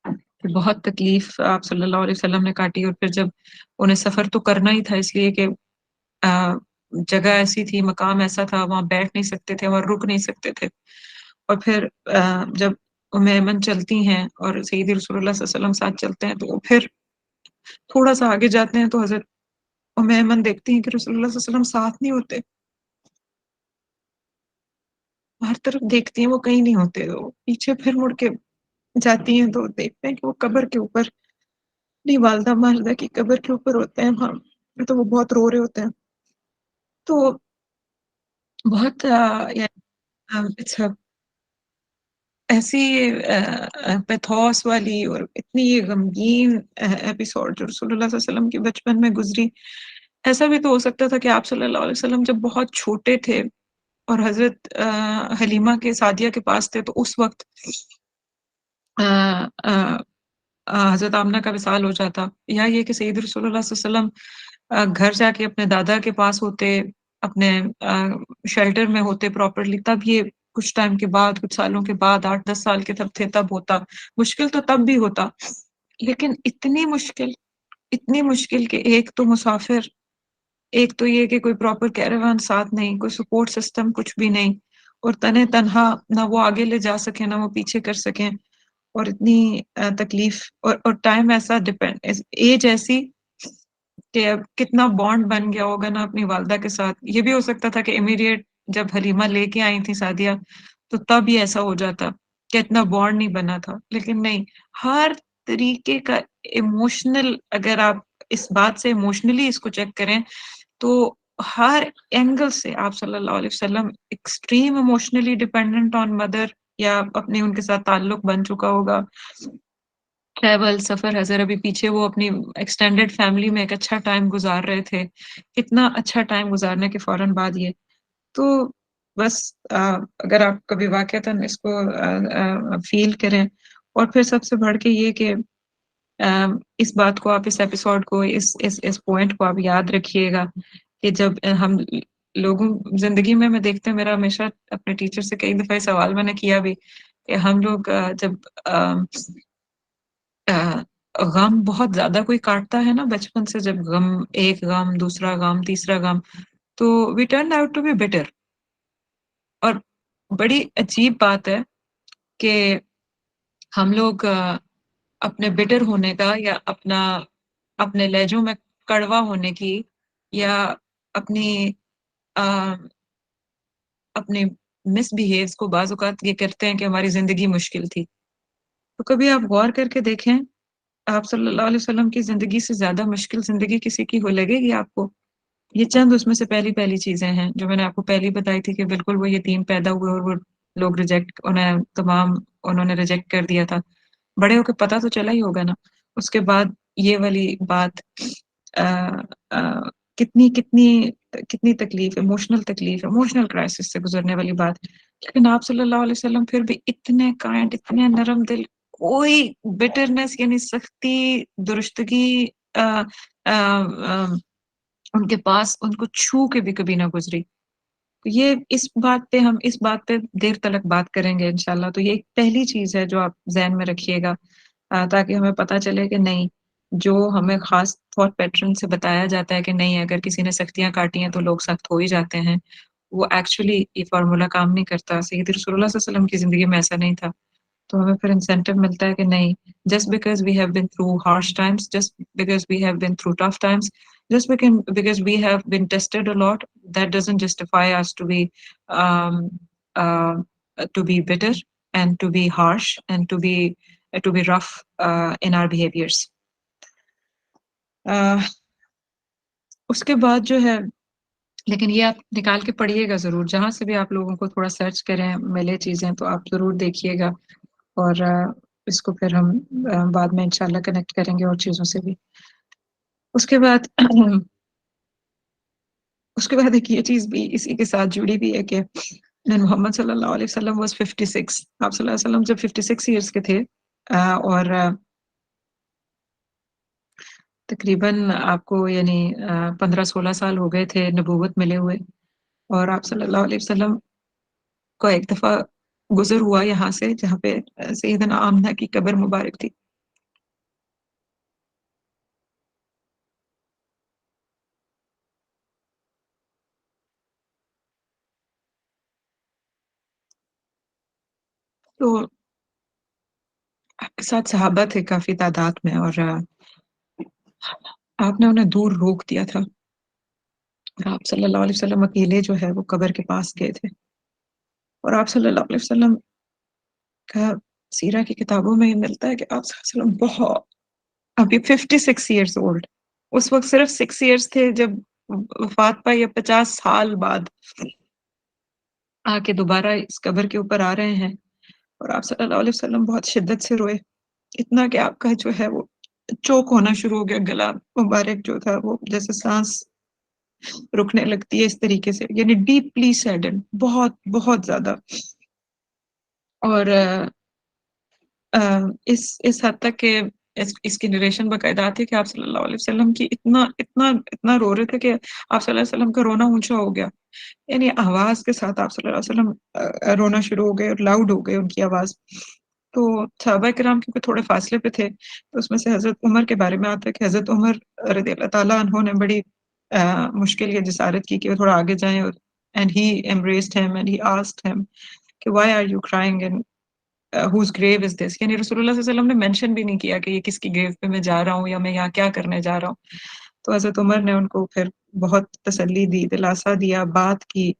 کہ بہت تکلیف آپ صلی اللہ علیہ وسلم نے کاٹی، اور پھر جب انہیں سفر تو کرنا ہی تھا اس لیے کہ آ، جگہ ایسی تھی، مقام ایسا تھا، وہاں بیٹھ نہیں سکتے تھے، وہاں رک نہیں سکتے تھے، اور پھر جب ام ایمن چلتی ہیں اور سید رسول اللہ صلی اللہ علیہ وسلم ساتھ چلتے ہیں، تو وہ پھر تھوڑا سا آگے جاتے ہیں تو حضرت ام ایمن دیکھتی ہیں کہ رسول اللہ صلی اللہ علیہ وسلم ساتھ نہیں ہوتے، ہر طرف دیکھتی ہیں وہ کہیں نہیں ہوتے، تو پیچھے پھر مڑ کے جاتی ہیں تو دیکھتے ہیں کہ وہ قبر کے اوپر، اپنی والدہ ماجدہ کی قبر کے اوپر ہوتے ہیں وہاں، تو وہ بہت رو رہے ہوتے ہیں، تو بہت اچھا ایسی پیتھوس والی اور اتنی غمگین ایپیسوڈ جو رسول اللہ صلی اللہ علیہ وسلم کے بچپن میں گزری۔ ایسا بھی تو ہو سکتا تھا کہ آپ صلی اللہ علیہ وسلم جب بہت چھوٹے تھے اور حضرت حلیمہ کے سعدیہ کے پاس تھے، تو اس وقت آ، آ، حضرت آمنہ کا وصال ہو جاتا، یا یہ کہ سید رسول اللہ صلی اللہ علیہ وسلم گھر جا کے اپنے دادا کے پاس ہوتے، اپنے شیلٹر میں ہوتے پراپرلی، تب یہ کچھ ٹائم کے بعد، کچھ سالوں کے بعد، 8-10 سال کے تب تھے، تب ہوتا۔ مشکل تو تب بھی ہوتا، لیکن اتنی مشکل کہ ایک تو مسافر، ایک تو یہ کہ کوئی پراپر کیراوان ساتھ نہیں، کوئی سپورٹ سسٹم کچھ بھی نہیں، اور تنہا تنہا نہ وہ آگے لے جا سکیں نہ وہ پیچھے کر سکیں، اور اتنی تکلیف، اور ٹائم ایسا ڈپینڈ، ایج ایسی کہ اب کتنا بانڈ بن گیا ہوگا نا اپنی والدہ کے ساتھ۔ یہ بھی ہو سکتا تھا کہ امیڈیٹ جب حلیمہ لے کے آئی تھی سعدیہ تو تب یہ ایسا ہو جاتا کہ اتنا بانڈ نہیں بنا تھا، لیکن نہیں، ہر طریقے کا ایموشنل، اگر آپ اس بات سے ایموشنلی اس کو چیک کریں تو ہر اینگل سے آپ صلی اللہ علیہ وسلم extreme emotionally dependent on mother, یا اپنے ان کے ساتھ تعلق بن چکا ہوگا، ٹریول، سفر، حضر ابھی پیچھے وہ اپنی ایکسٹینڈیڈ فیملی میں ایک اچھا ٹائم گزار رہے تھے، کتنا اچھا ٹائم گزارنے کے فوراً بعد یہ تو بس اگر آپ کبھی واقعتاً اس کو فیل کریں، اور پھر سب سے بڑھ کے یہ کہ اس بات کو آپ اس ایپیسوڈ کو اس پوائنٹ کو آپ یاد رکھیے گا کہ جب ہم لوگوں زندگی میں دیکھتے ہیں، میرا ہمیشہ اپنے ٹیچر سے کئی دفعہ سوال میں نے کیا بھی کہ ہم لوگ جب غم بہت زیادہ کوئی کاٹتا ہے نا بچپن سے، جب غم ایک غم دوسرا غم تیسرا غم، تو we turn out to be better. اور بڑی عجیب بات ہے کہ ہم لوگ اپنے بٹر ہونے کا یا اپنے لہجوں میں کڑوا ہونے کی یا اپنی اپنے مس بیہیوز کو بعض اوقات یہ کرتے ہیں کہ ہماری زندگی مشکل تھی. تو کبھی آپ غور کر کے دیکھیں، آپ صلی اللہ علیہ وسلم کی زندگی سے زیادہ مشکل زندگی کسی کی ہو لگے گی آپ کو؟ یہ چند اس میں سے پہلی چیزیں ہیں جو میں نے آپ کو پہلی بتائی تھی کہ بالکل وہ یتیم پیدا ہوئے اور وہ لوگ انہوں نے ریجیکٹ کر دیا تھا. بڑے ہو کے پتہ تو چلا ہی ہوگا نا. اس کے بعد یہ والی بات کتنی کتنی کتنی تکلیف، ایموشنل کرائسس سے گزرنے والی بات. لیکن آپ صلی اللہ علیہ وسلم پھر بھی اتنے کائنڈ، اتنے نرم دل، کوئی بٹرنس یعنی سختی، درستگی ان کے پاس ان کو چھو کے بھی کبھی نہ گزری. یہ اس بات پہ دیر تلک بات کریں گے انشاءاللہ. تو یہ ایک پہلی چیز ہے جو آپ ذہن میں رکھیے گا تاکہ ہمیں پتہ چلے کہ نہیں، جو ہمیں خاص تھاٹ پیٹرن سے بتایا جاتا ہے کہ نہیں اگر کسی نے سختیاں کاٹی ہیں تو لوگ سخت ہو ہی جاتے ہیں، وہ ایکچولی یہ فارمولا کام نہیں کرتا. سید رسول اللہ صلی اللہ علیہ وسلم کی زندگی میں ایسا نہیں تھا. تو ہمیں پھر انسینٹیو ملتا ہے کہ نہیں، just because we have been through harsh times, just because we have been through tough times, just because we have been tested a lot, that doesn't justify us um, uh, to be bitter and to be harsh and to be rough in our behaviors. اس کے بعد جو ہے، لیکن یہ آپ نکال کے پڑھیے گا ضرور، جہاں سے بھی آپ لوگوں کو تھوڑا سرچ کریں ملے چیزیں تو آپ ضرور دیکھیے گا، اور اس کو پھر ہم بعد میں انشاءاللہ کنیکٹ کریں گے اور چیزوں سے بھی. اس کے بعد ایک یہ چیز بھی اسی کے ساتھ جڑی بھی ہے کہ محمد صلی اللہ علیہ وسلم was 56. آپ صلی اللہ علیہ وسلم جب 56 ایئرس کے تھے اور تقریباً آپ کو یعنی 15-16 سال ہو گئے تھے نبوت ملے ہوئے، اور آپ صلی اللہ علیہ وسلم کو ایک دفعہ گزر ہوا یہاں سے جہاں پہ سیدنا آمنہ کی قبر مبارک تھی. تو آپ کے ساتھ صحابہ تھے کافی تعداد میں، اور آپ نے انہیں دور روک دیا تھا، اور آپ صلی اللہ علیہ وسلم اکیلے جو ہے وہ قبر کے پاس گئے تھے. اور آپ صلی اللہ علیہ وسلم کا سیرہ کی کتابوں میں یہ ملتا ہے کہ آپ صلی اللہ علیہ وسلم بہت ابھی 56 ایئرس اولڈ، اس وقت صرف 6 ایئرس تھے جب وفات پائی، یا 50 سال بعد آ کے دوبارہ اس قبر کے اوپر آ رہے ہیں. اور آپ صلی اللہ علیہ وسلم بہت شدت سے روئے، اتنا کہ آپ کا جو ہے وہ چوک ہونا شروع ہو گیا، گلا مبارک جو تھا وہ جیسے سانس رکنے لگتی ہے اس طریقے سے، یعنی ڈیپلی سیڈن، بہت بہت زیادہ. اور اس حد تک کہ اس کی نریشن باقاعدہ آتی ہے کہ آپ صلی اللہ علیہ وسلم کی اتنا اتنا اتنا رو رہے تھے کہ آپ صلی اللہ علیہ وسلم کا رونا اونچا ہو گیا، یعنی آواز کے ساتھ آپ صلی اللہ علیہ وسلم رونا شروع ہو گئے اور لاؤڈ ہو گئے ان کی آواز. تو صحابہ کرام کیونکہ تھوڑے فاصلے پہ تھے، تو اس میں سے حضرت عمر کے بارے میں آتا ہے کہ حضرت عمر رضی اللہ تعالیٰ عنہ نے بڑی مشکل یہ جسارت کی کہ وہ تھوڑا آگے جائیں، اور and he embraced him and he asked him کہ why are you crying and whose grave is this. یعنی رسول اللہ صلی اللہ علیہ وسلم نے مینشن بھی نہیں کیا کہ یہ کس کی گریو پہ میں جا رہا ہوں یا میں یہاں کیا کرنے جا رہا ہوں. تو حضرت عمر نے ان کو پھر بہت تسلی دی، دلاسا دیا، بات کی،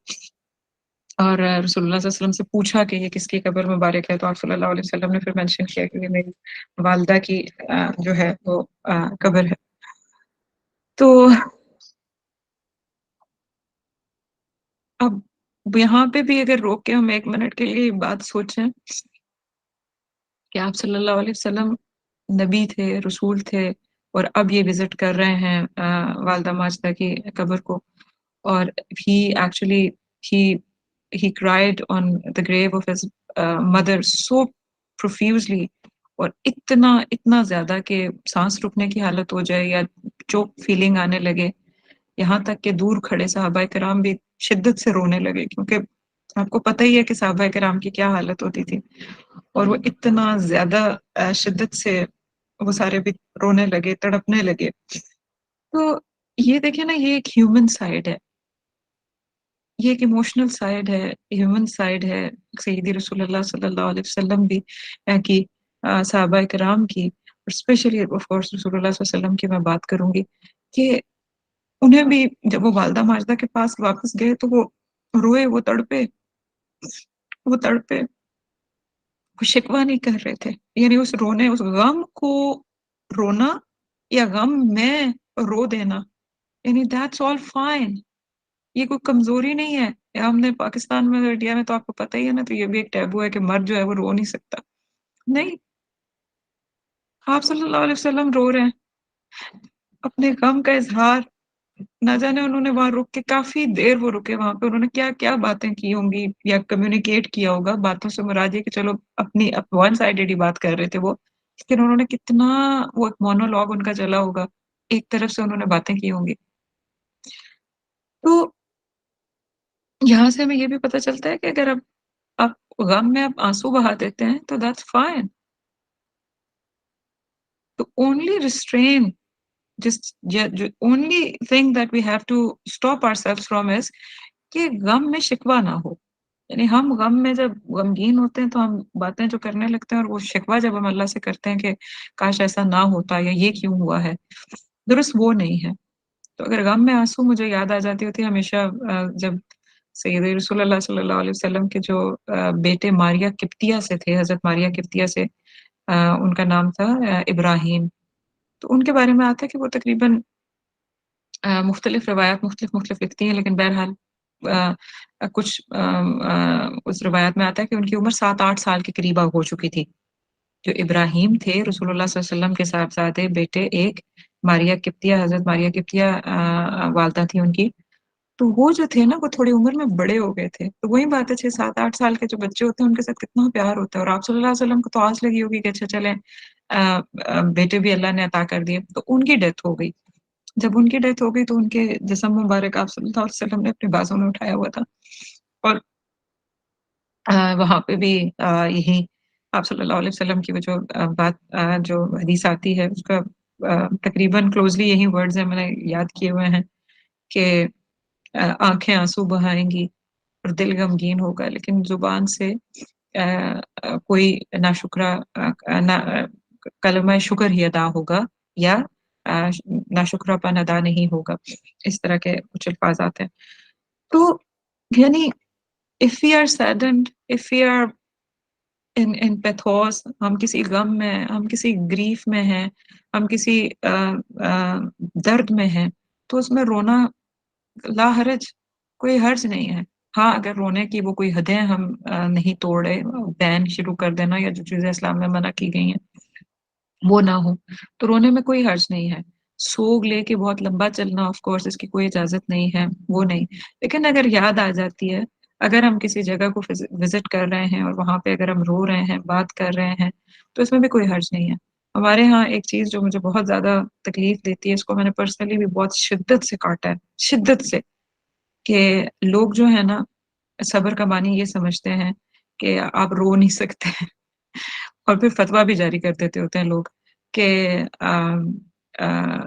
اور رسول اللہ صلی اللہ علیہ وسلم سے پوچھا کہ یہ کس کی قبر مبارک ہے. تو آپ صلی اللہ علیہ وسلم نے پھر مینشن کیا کہ یہ میری والدہ کی جو ہے وہ قبر ہے. تو اب یہاں پہ بھی اگر روک کے ہم 1 منٹ کے لیے بات سوچیں کہ آپ صلی اللہ علیہ وسلم نبی تھے، رسول تھے، اور اب یہ وزٹ کر رہے ہیں والدہ ماجدہ کی قبر کو، اور he actually he cried on the grave of his mother so profusely और इतना ज़्यादा कि साँस रुकने की हालत हो जाए या चोक फीलिंग आने लगे, यहाँ तक कि दूर खड़े सहाबाए-किराम भी शिद्दत से रोने लगे क्योंकि आपको पता ही है कि सहाबाए-किराम की क्या हालत होती थी और वो इतना ज़्यादा शिद्दत से वो सारे भी रोने लगे, तड़पने लगे। तो ये देखिए ना ये एक ह्यूमन साइड है, ये एक इमोशनल साइड है, ह्यूमन साइड है सय्यदी रसूलुल्लाह सल्लल्लाहु अलैहि वसल्लम की की सहाबाए-किराम की और स्पेशली ऑफ कोर्स रसूलुल्लाह सल्लल्लाहु अलैहि वसल्लम की मैं बात करूँगी कि उन्हें भी जब वो वालिदा माजिदा के पास वापस गए तो वो रोए, वो तड़पे, वो शिकवा नहीं कर रहे थे। यानी उस रोने उस गम को रोना या गम में रो देना, यानी दैट्स ऑल फाइन। ये कोई कमज़ोरी नहीं है। या हमने पाकिस्तान में और इंडिया में तो आपको पता ही है ना, तो ये भी एक टैबू है कि मर्द जो है वो रो नहीं सकता। नहीं, आप सल्लल्लाहु अलैहि वसल्लम रो रहे हैं, अपने गम का इज़हार ना जाने उन्होंने वहाँ रुक के काफ़ी देर वो रुके वहाँ पे, उन्होंने क्या-क्या बातें की होंगी या कम्युनिकेट किया होगा। बातों से मुराद ये कि चलो अपनी वन साइडेड ही बात कर रहे थे वो, लेकिन उन्होंने कितना वो एक मोनोलॉग उनका चला होगा, एक तरफ से उन्होंने बातें की होंगी। तो यहाँ से हमें ये भी पता चलता है कि अगर आप गम में आप आँसू बहा देते हैं, तो दैट्स फाइन। तो only restrain just only thing that we have to stop ourselves from is कि गम में शिकवा ना हो। यानी हम गम में जब गमगीन होते हैं तो हम बातें जो करने लगते हैं और वो शिकवा जब हम अल्लाह से करते हैं कि काश ऐसा ना होता या ये क्यों हुआ है, दुरुस्त वो नहीं है। तो अगर गम में आँसू मुझे याद आ जाती होती है हमेशा जब सय्यद रसूलुल्लाह सल्लल्लाहु अलैहि वसल्लम के जो बेटे मारिया किप्तिया से थे, हज़रत मारिया किप्तिया से उनका नाम था इब्राहीम। तो उनके बारे में आता है कि वो तकरीबन मुख्तलिफ रिवायात मुख्तलिफ लिखती हैं लेकिन बहरहाल कुछ उस रिवायत में आता है कि उनकी उम्र 7-8 साल के करीब हो चुकी थी। जो इब्राहीम थे रसूलुल्लाह सल्लल्लाहु अलैहि वसल्लम के साहबज़ादे बेटे एक मारिया किप्तिया हज़रत मारिया किप्तिया वालिदा थी उनकी। तो वो जो थे ना वो थोड़ी उम्र में बड़े हो गए थे। तो वही बात है 6-7-8 साल के जो बच्चे होते हैं उनके साथ कितना प्यार होता है और आप सल्लल्लाहु अलैहि वसल्लम को तो आस लगी होगी कि अच्छा चलें बेटे भी अल्लाह ने अता कर दिए। तो उनकी डेथ हो गई। जब उनकी डेथ हो गई तो उनके जिस्म मुबारक आप सल्लल्लाहु अलैहि वसल्लम ने अपने बाजू में उठाया हुआ था और वहाँ पे भी यही आप सल्लल्लाहु अलैहि वसल्लम की वो जो बात जो हदीस आती है उसका तकरीबन क्लोज़ली यही वर्ड्स हैं मैंने याद किए हुए हैं कि आँखें आँसू बहाएँगी और दिल गमगीन होगा लेकिन ज़ुबान से कोई नाशुक्रा कलमा शुक्र ही अदा होगा या नाशुक्रापन अदा नहीं होगा। इस तरह के कुछ अल्फ़ाज़ आते हैं। तो यानी if we are saddened, if we are in in pathos हम किसी गम में, हम किसी ग्रीफ में हैं, हम किसी दर्द में हैं, तो उसमें रोना ला हरज, कोई हर्ज नहीं है। हाँ, अगर रोने की वो कोई हदें हम नहीं तोड़े, बैन शुरू कर देना या जो चीज़ें इस्लाम में मना की गई हैं, वो ना हो, तो रोने में कोई हर्ज नहीं है। सोग लेके बहुत लंबा चलना ऑफ कोर्स इसकी कोई इजाज़त नहीं है, वो नहीं। लेकिन अगर याद आ जाती है, अगर हम किसी जगह को विज़िट कर रहे हैं और वहाँ पे अगर हम रो रहे हैं, बात कर रहे हैं, तो इसमें भी कोई हर्ज नहीं है। हमारे यहाँ एक चीज़ जो मुझे बहुत ज़्यादा तकलीफ़ देती है, इसको मैंने पर्सनली भी बहुत शिद्दत से काटा है, शिद्दत से, कि लोग जो है ना, सब्र का मानी ये समझते हैं कि आप रो नहीं सकते हैं और फिर फ़तवा भी जारी कर देते होते हैं लोग कि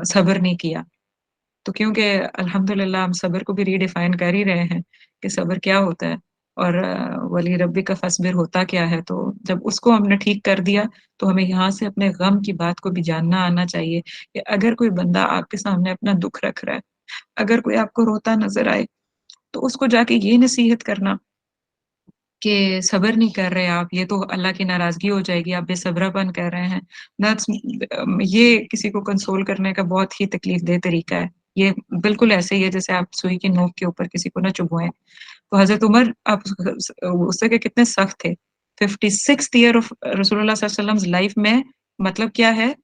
सब्र नहीं किया। तो क्योंकि अल्हम्दुलिल्लाह हम सब्र को भी रीडिफाइन कर ही रहे हैं कि सब्र क्या होता है और वली रब्बिका फ़स्बिर होता क्या है। तो जब उसको हमने ठीक कर दिया, तो हमें यहाँ से अपने गम की बात को भी जानना आना चाहिए कि अगर कोई बंदा आपके सामने अपना दुःख रख रहा है, अगर कोई आपको रोता नज़र आए, तो उसको जाके ये नसीहत करना कि सब्र नहीं कर रहे आप, ये तो अल्लाह की नाराज़गी हो जाएगी, आप बेसब्रापन कर रहे हैं। दैट्स ये किसी को कंसोल करने का बहुत ही तकलीफ़देह तरीका है। ये बिल्कुल ऐसे ही है जैसे आप सुई की नोक के ऊपर किसी को ना चुभोएँ। तो हज़रत उमर आप उससे के कितने सख्त थे। 56th ईयर ऑफ रसूलुल्लाह सल्लल्लाहु अलैहि वसल्लम लाइफ़ में मतलब क्या है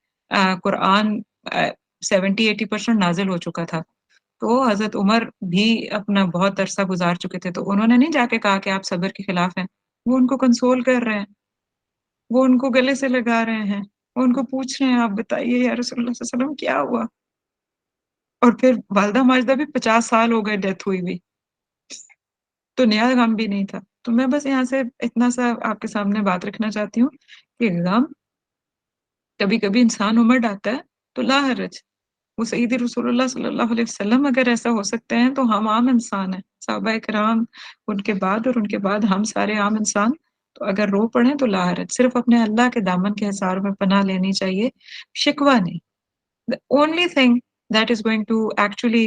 कुरान 70-80% नाज़िल हो चुका था। तो हज़रत उमर भी अपना बहुत अरसा गुज़ार चुके थे, तो उन्होंने नहीं जाके कहा कि आप सब्र के खिलाफ हैं, वो उनको कंसोल कर रहे हैं। وہ ان کو गले से लगा रहे हैं, वो उनको पूछ रहे हैं आप बताइए या रसूलुल्लाह सल्लल्लाहु अलैहि वसल्लम क्या हुआ? और फिर वालिदा माजिदा भी 50 साल हो गए डेथ हुई हुई, तो नया गम भी नहीं था। तो मैं बस यहाँ से इतना-सा आपके सामने बात रखना चाहती हूँ कि गम कभी-कभी इंसान उमड़ आता है, तो ला हरज। वो सയ്यिदी रसूलुल्लाह सल्लल्लाहु अलैहि वसल्लम अगर ऐसा हो सकते हैं, तो हम आम इंसान हैं। सहाबाए किराम उनके बाद और उनके बाद हम सारे आम इंसान, तो अगर रो पड़ें तो ला हरज। सिर्फ़ अपने अल्लाह के दामन के हिसार में पनाह लेनी चाहिए, शिकवा नहीं। The only thing that is going to actually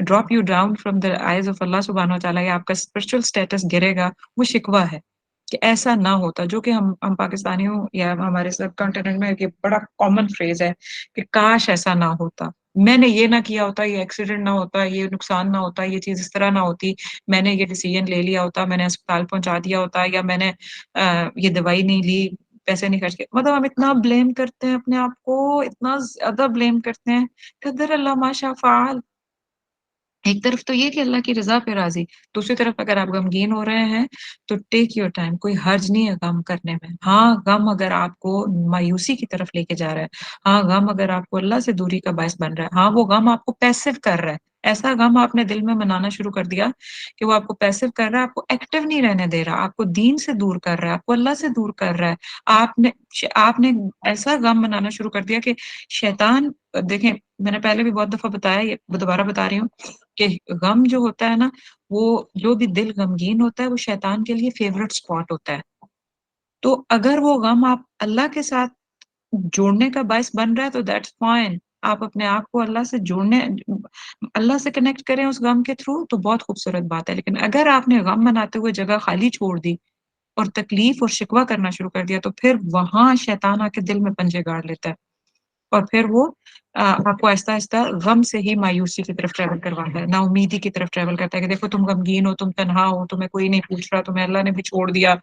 drop you down from the eyes of Allah सुब्हानहू व तआला या आपका स्पिरिचुअल स्टेटस गिरेगा, वो शिकवा है, कि ऐसा ना होता जो कि हम पाकिस्तानियों या हमारे सब कॉन्टिनेंट में ये बड़ा कॉमन फ्रेज़ है कि काश ऐसा ना होता। मैंने ये ना किया होता, ये एक्सीडेंट ना होता, ये नुकसान ना होता, ये चीज़ इस तरह ना होती, मैंने ये डिसीज़न ले लिया होता, मैंने अस्पताल पहुँचा दिया होता या मैंने ये दवाई नहीं ली, पैसे नहीं खर्च किए। मतलब हम इतना ब्लेम करते हैं अपने आप को, इतना ज़्यादा ब्लेम करते हैं, क़द्दर अल्लाह मा शाअ फ़अल। एक तरफ तो ये कि अल्लाह की रज़ा पे राज़ी, दूसरी तरफ अगर आप गमगीन हो रहे हैं, तो टेक योर टाइम, कोई हर्ज नहीं है गम करने में। हाँ, गम अगर आपको मायूसी की तरफ लेके जा रहा है, हाँ, गम अगर आपको अल्लाह से दूरी का बायस बन रहा है, हाँ, वो गम आपको पैसिव कर रहा है। ऐसा गम आपने दिल में मनाना शुरू कर दिया कि वो आपको पैसिव कर रहा है, आपको एक्टिव नहीं रहने दे रहा, आपको दीन से दूर कर रहा है, आपको अल्लाह से दूर कर रहा है। आपने ऐसा गम मनाना शुरू कर दिया कि शैतान देखें, मैंने पहले भी बहुत दफ़ा बताया, ये दोबारा बता रही हूँ कि गम जो होता है ना, वो जो भी दिल गमगीन होता है, वो शैतान के लिए फ़ेवरेट स्पॉट होता है। तो अगर वो गम आप अल्लाह के साथ जोड़ने का बायस बन रहा है तो दैट्स फाइन। आप अपने आप को अल्लाह से कनेक्ट करें उस गम के थ्रू तो बहुत खूबसूरत बात है। लेकिन अगर आपने गम मनाते हुए जगह खाली छोड़ दी और तकलीफ और शिकवा करना शुरू कर दिया, तो फिर वहाँ शैतान आके दिल में पंजे गाड़ लेता है और फिर वो आपको आहिस्ता-आहिस्ता गम से ही मायूसी की तरफ ट्रैवल करवाता है, नाउम्मीदी की तरफ ट्रैवल करता है कि देखो तुम गमगीन हो, तुम तन्हा हो, तुम्हें कोई नहीं पूछ रहा, तुम्हें अल्लाह ने भी छोड़ दिया।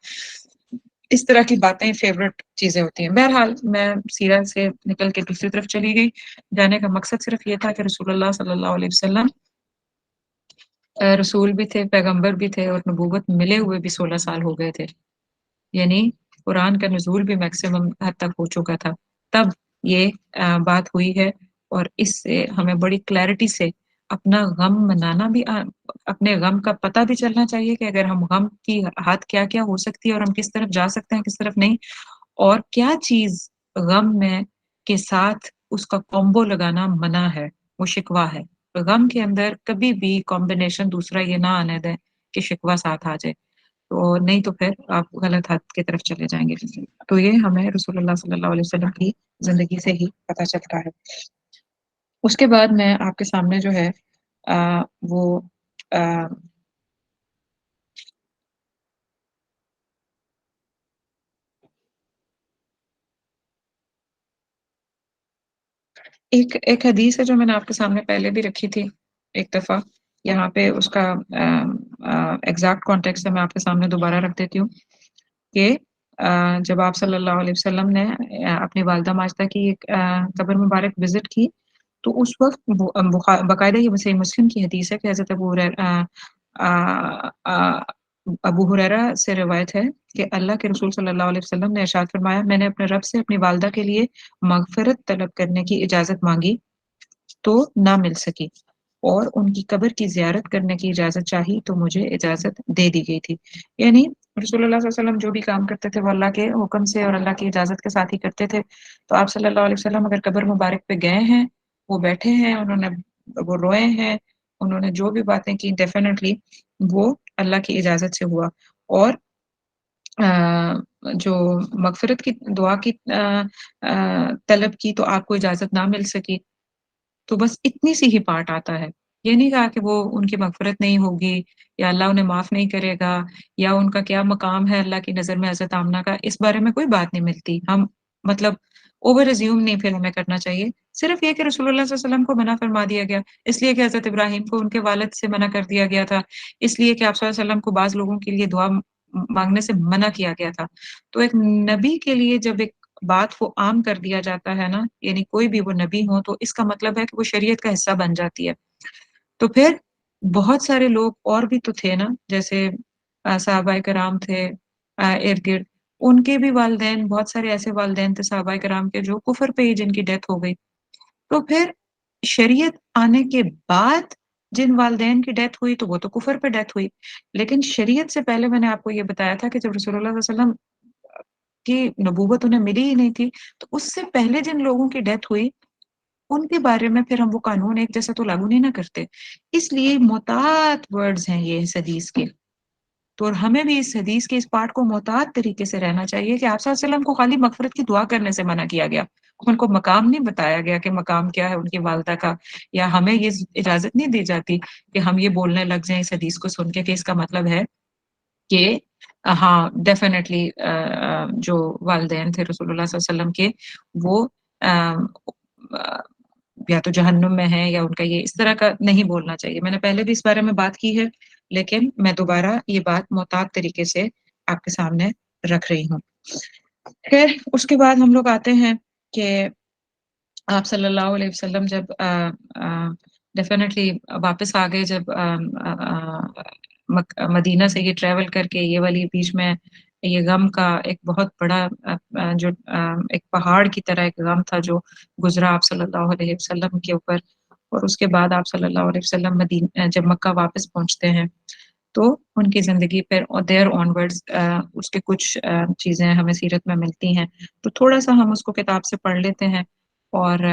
इस तरह की बातें फ़ेवरेट चीज़ें होती हैं। बहरहाल मैं सीरा से निकल के दूसरी तरफ चली गई। जाने का मकसद सिर्फ़ ये था कि रसूलुल्लाह सल्लल्लाहु अलैहि वसल्लम रसूल भी थे, पैगंबर भी थे और नबूवत मिले हुए भी 16 साल हो गए थे। यानी कुरान का नुज़ूल भी मैक्सिमम हद तक हो चुका था। तब ये बात हुई है और इससे हमें बड़ी क्लैरिटी से अपना गम मनाना भी अपने गम का पता भी चलना चाहिए कि अगर हम गम की हद क्या-क्या हो सकती है और हम किस तरफ जा सकते हैं, किस तरफ नहीं और क्या चीज़ गम में के साथ उसका कॉम्बो लगाना मना है, वो शिकवा है। गम के अंदर कभी भी कॉम्बिनेशन दूसरा ये ना आने दें कि शिकवा साथ आ जाए। तो नहीं तो फिर आप गलत हद की तरफ चले जाएँगे। तो ये हमें रसूलुल्लाह सल्लल्लाहु अलैहि वसल्लम की ज़िंदगी से ही पता चलता है। उसके बाद मैं आपके सामने जो है वो अ, एक एक हदीस है जो मैंने आपके सामने पहले भी रखी थी एक दफ़ा। यहाँ पे उसका एग्ज़ैक्ट कॉन्टेक्स्ट मैं आपके सामने दोबारा रख देती हूँ कि जब आप सल्लल्लाहु अलैहि वसल्लम ने अपनी वालिदा माजिदा की एक कब्र मुबारक विज़िट की, तो उस वक़्त बाकायदा ये सही मुस्लिम की हदीस है कि हज़रत अ अ, अबू हुरैरा से रिवायत है कि अल्लाह के रसूल सल्लल्लाहु अलैहि वसल्लम ने इरशाद फरमाया, मैंने अपने रब से अपनी वालिदा के लिए मग़फ़िरत तलब करने की इजाज़त माँगी, तो ना मिल सकी और उनकी कब्र की ज़ियारत करने की इजाज़त चाही, तो मुझे इजाज़त दे दी गई थी। यानी रसूलुल्लाह सल्लल्लाहु अलैहि वसल्लम जो भी काम करते थे, वो अल्लाह के हुक्म से और अल्लाह की इजाज़त के साथ ही करते थे। तो आप सल्लल्लाहु अलैहि वसल्लम अगर कब्र मुबारक पे गए हैं, वो बैठे हैं, वो रोए हैं, उन्होंने जो भी बातें की डेफ़िनेटली वो अल्लाह की इजाज़त से हुआ और जो मग़फ़िरत की दुआ की तलब की तो आपको इजाज़त ना मिल सकी। तो बस इतनी सी ही पार्ट आता है। ये नहीं कहा कि वो उनकी मग़फ़िरत नहीं होगी या अल्लाह उन्हें माफ़ नहीं करेगा या उनका क्या मक़ाम है अल्लाह की नज़र में हज़रत आमना का, इस बारे में कोई बात नहीं मिलती। हम मतलब ओवर अज़्यूम नहीं फिर हमें करना चाहिए। सिर्फ़ ये कि रसूलुल्लाह सल्लल्लाहु अलैहि वसल्लम को मना फ़रमा दिया गया, इसलिए कि हज़रत इब्राहीम को उनके वालिद से मना कर दिया गया था, इसलिए कि आप सल्लल्लाहु अलैहि वसल्लम को बाज़ लोगों के लिए दुआ माँगने से मना किया गया था। तो एक नबी के लिए जब एक बात को आम कर दिया जाता है ना, यानी कोई भी वो नबी हो तो इसका मतलब है कि वो शरीयत का हिस्सा बन जाती है। तो फिर बहुत सारे लोग और भी तो थे ना, जैसे सहाबाए किराम थे इर्द-गिर्द, उनके भी वालिदैन बहुत सारे ऐसे वालिदैन थे सहाबाए किराम के जो कुफ़र पे ही जिनकी डेथ हो गई। तो फिर शरीयत आने के बाद जिन वालिदैन की डेथ हुई तो वो तो कुफ़र पे डेथ हुई। लेकिन शरीयत से पहले मैंने आपको ये बताया था कि जब रसूलुल्लाह सल्लल्लाहु अलैहि वसल्लम की नबूवत उन्हें मिली ही नहीं थी, तो उससे पहले जिन लोगों की डेथ हुई, उनके बारे में फिर हम वो कानून एक जैसा तो लागू नहीं ना करते। इसलिए मोहतात वर्ड्स हैं ये इस हदीस के। तो और हमें भी इस हदीस के इस पार्ट को मोहतात तरीके से रहना चाहिए कि आप सल्लल्लाहु अलैहि वसल्लम को खाली मग़फ़िरत की दुआ करने से मना किया गया। उनको मकाम नहीं बताया गया कि मकाम क्या है उनकी वालिदा का, या हमें ये इजाज़त नहीं दी जाती कि हम ये बोलने लग जाएँ इस हदीस को सुन के कि इसका मतलब है कि हाँ, डेफ़िनेटली जो वालिदैन थे रसूलुल्लाह सल्लल्लाहु अलैहि वसल्लम के वो अ, या तो जहन्नुम में हैं या उनका ये इस तरह का नहीं बोलना चाहिए। मैंने पहले भी इस बारे में बात की है, लेकिन मैं दोबारा ये बात मोहतात तरीके से आपके सामने रख रही हूँ। ख़ैर उसके बाद हम लोग आते हैं कि आप सल्लल्लाहु अलैहि वसल्लम जब डेफ़िनेटली वापस आ गए जब मदीना से ये ट्रैवल करके ये वाली बीच में ये गम का एक बहुत बड़ा जो एक पहाड़ की तरह एक गम था जो गुज़रा आप सल्लल्लाहु अलैहि वसल्लम के ऊपर और उसके बाद आप सल्लल्लाहु अलैहि वसल्लम जब मक्का वापस पहुँचते हैं, तो उनकी ज़िंदगी फिर देयर ऑनवर्ड्स उसके कुछ चीज़ें हमें सीरत में मिलती हैं। तो थोड़ा-सा हम उसको किताब से पढ़ लेते हैं और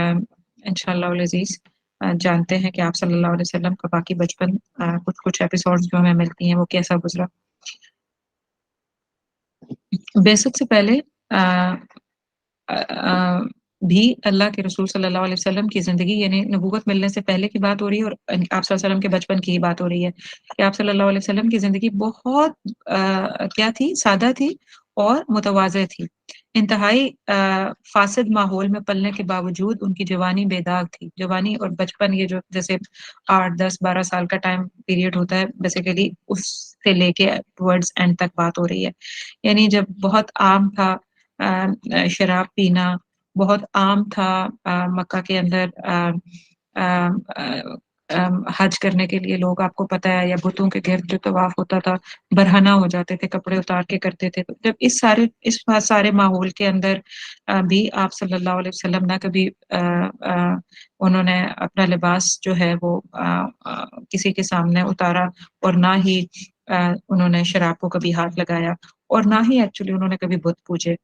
इंशाअल्लाहुल अज़ीज़ जानते हैं कि आप सल्लल्लाहु अलैहि वसल्लम का बाकी बचपन कुछ-कुछ एपिसोड्स जो हमें मिलती हैं, वो कैसा गुज़रा। बेशक से पहले अ अ, भी अल्लाह के रसूल सल्लल्लाहु अलैहि वसल्लम की ज़िंदगी यानी नबूवत मिलने से पहले की बात हो रही है और आप सल्लल्लाहु अलैहि वसल्लम के बचपन की ही बात हो रही है कि आप सल्लल्लाहु अलैहि वसल्लम की ज़िंदगी बहुत क्या थी? सादा थी और मुतवाज़िअ थी। इंतहाई फ़ासिद माहौल में पलने के बावजूद उनकी जवानी बेदाग थी। जवानी और बचपन ये जो जैसे 8, 10, 12 साल का टाइम पीरियड होता है बेसिकली उससे लेके टुवर्ड्स एंड तक बात हो रही है। यानी जब बहुत आम था शराब पीना बहुत आम था मक्का के अंदर हज करने के लिए लोग आपको पता है या बुतों के गिर्द जो तवाफ होता था, बरहना हो जाते थे, कपड़े उतार के करते थे। तो जब इस सारे माहौल के अंदर भी आप सल्लल्लाहु अलैहि वसल्लम ना कभी उन्होंने अपना लिबास जो है वो किसी के सामने उतारा और ना ही उन्होंने शराब को कभी हाथ लगाया और ना ही एक्चुअली उन्होंने कभी बुत पूजे।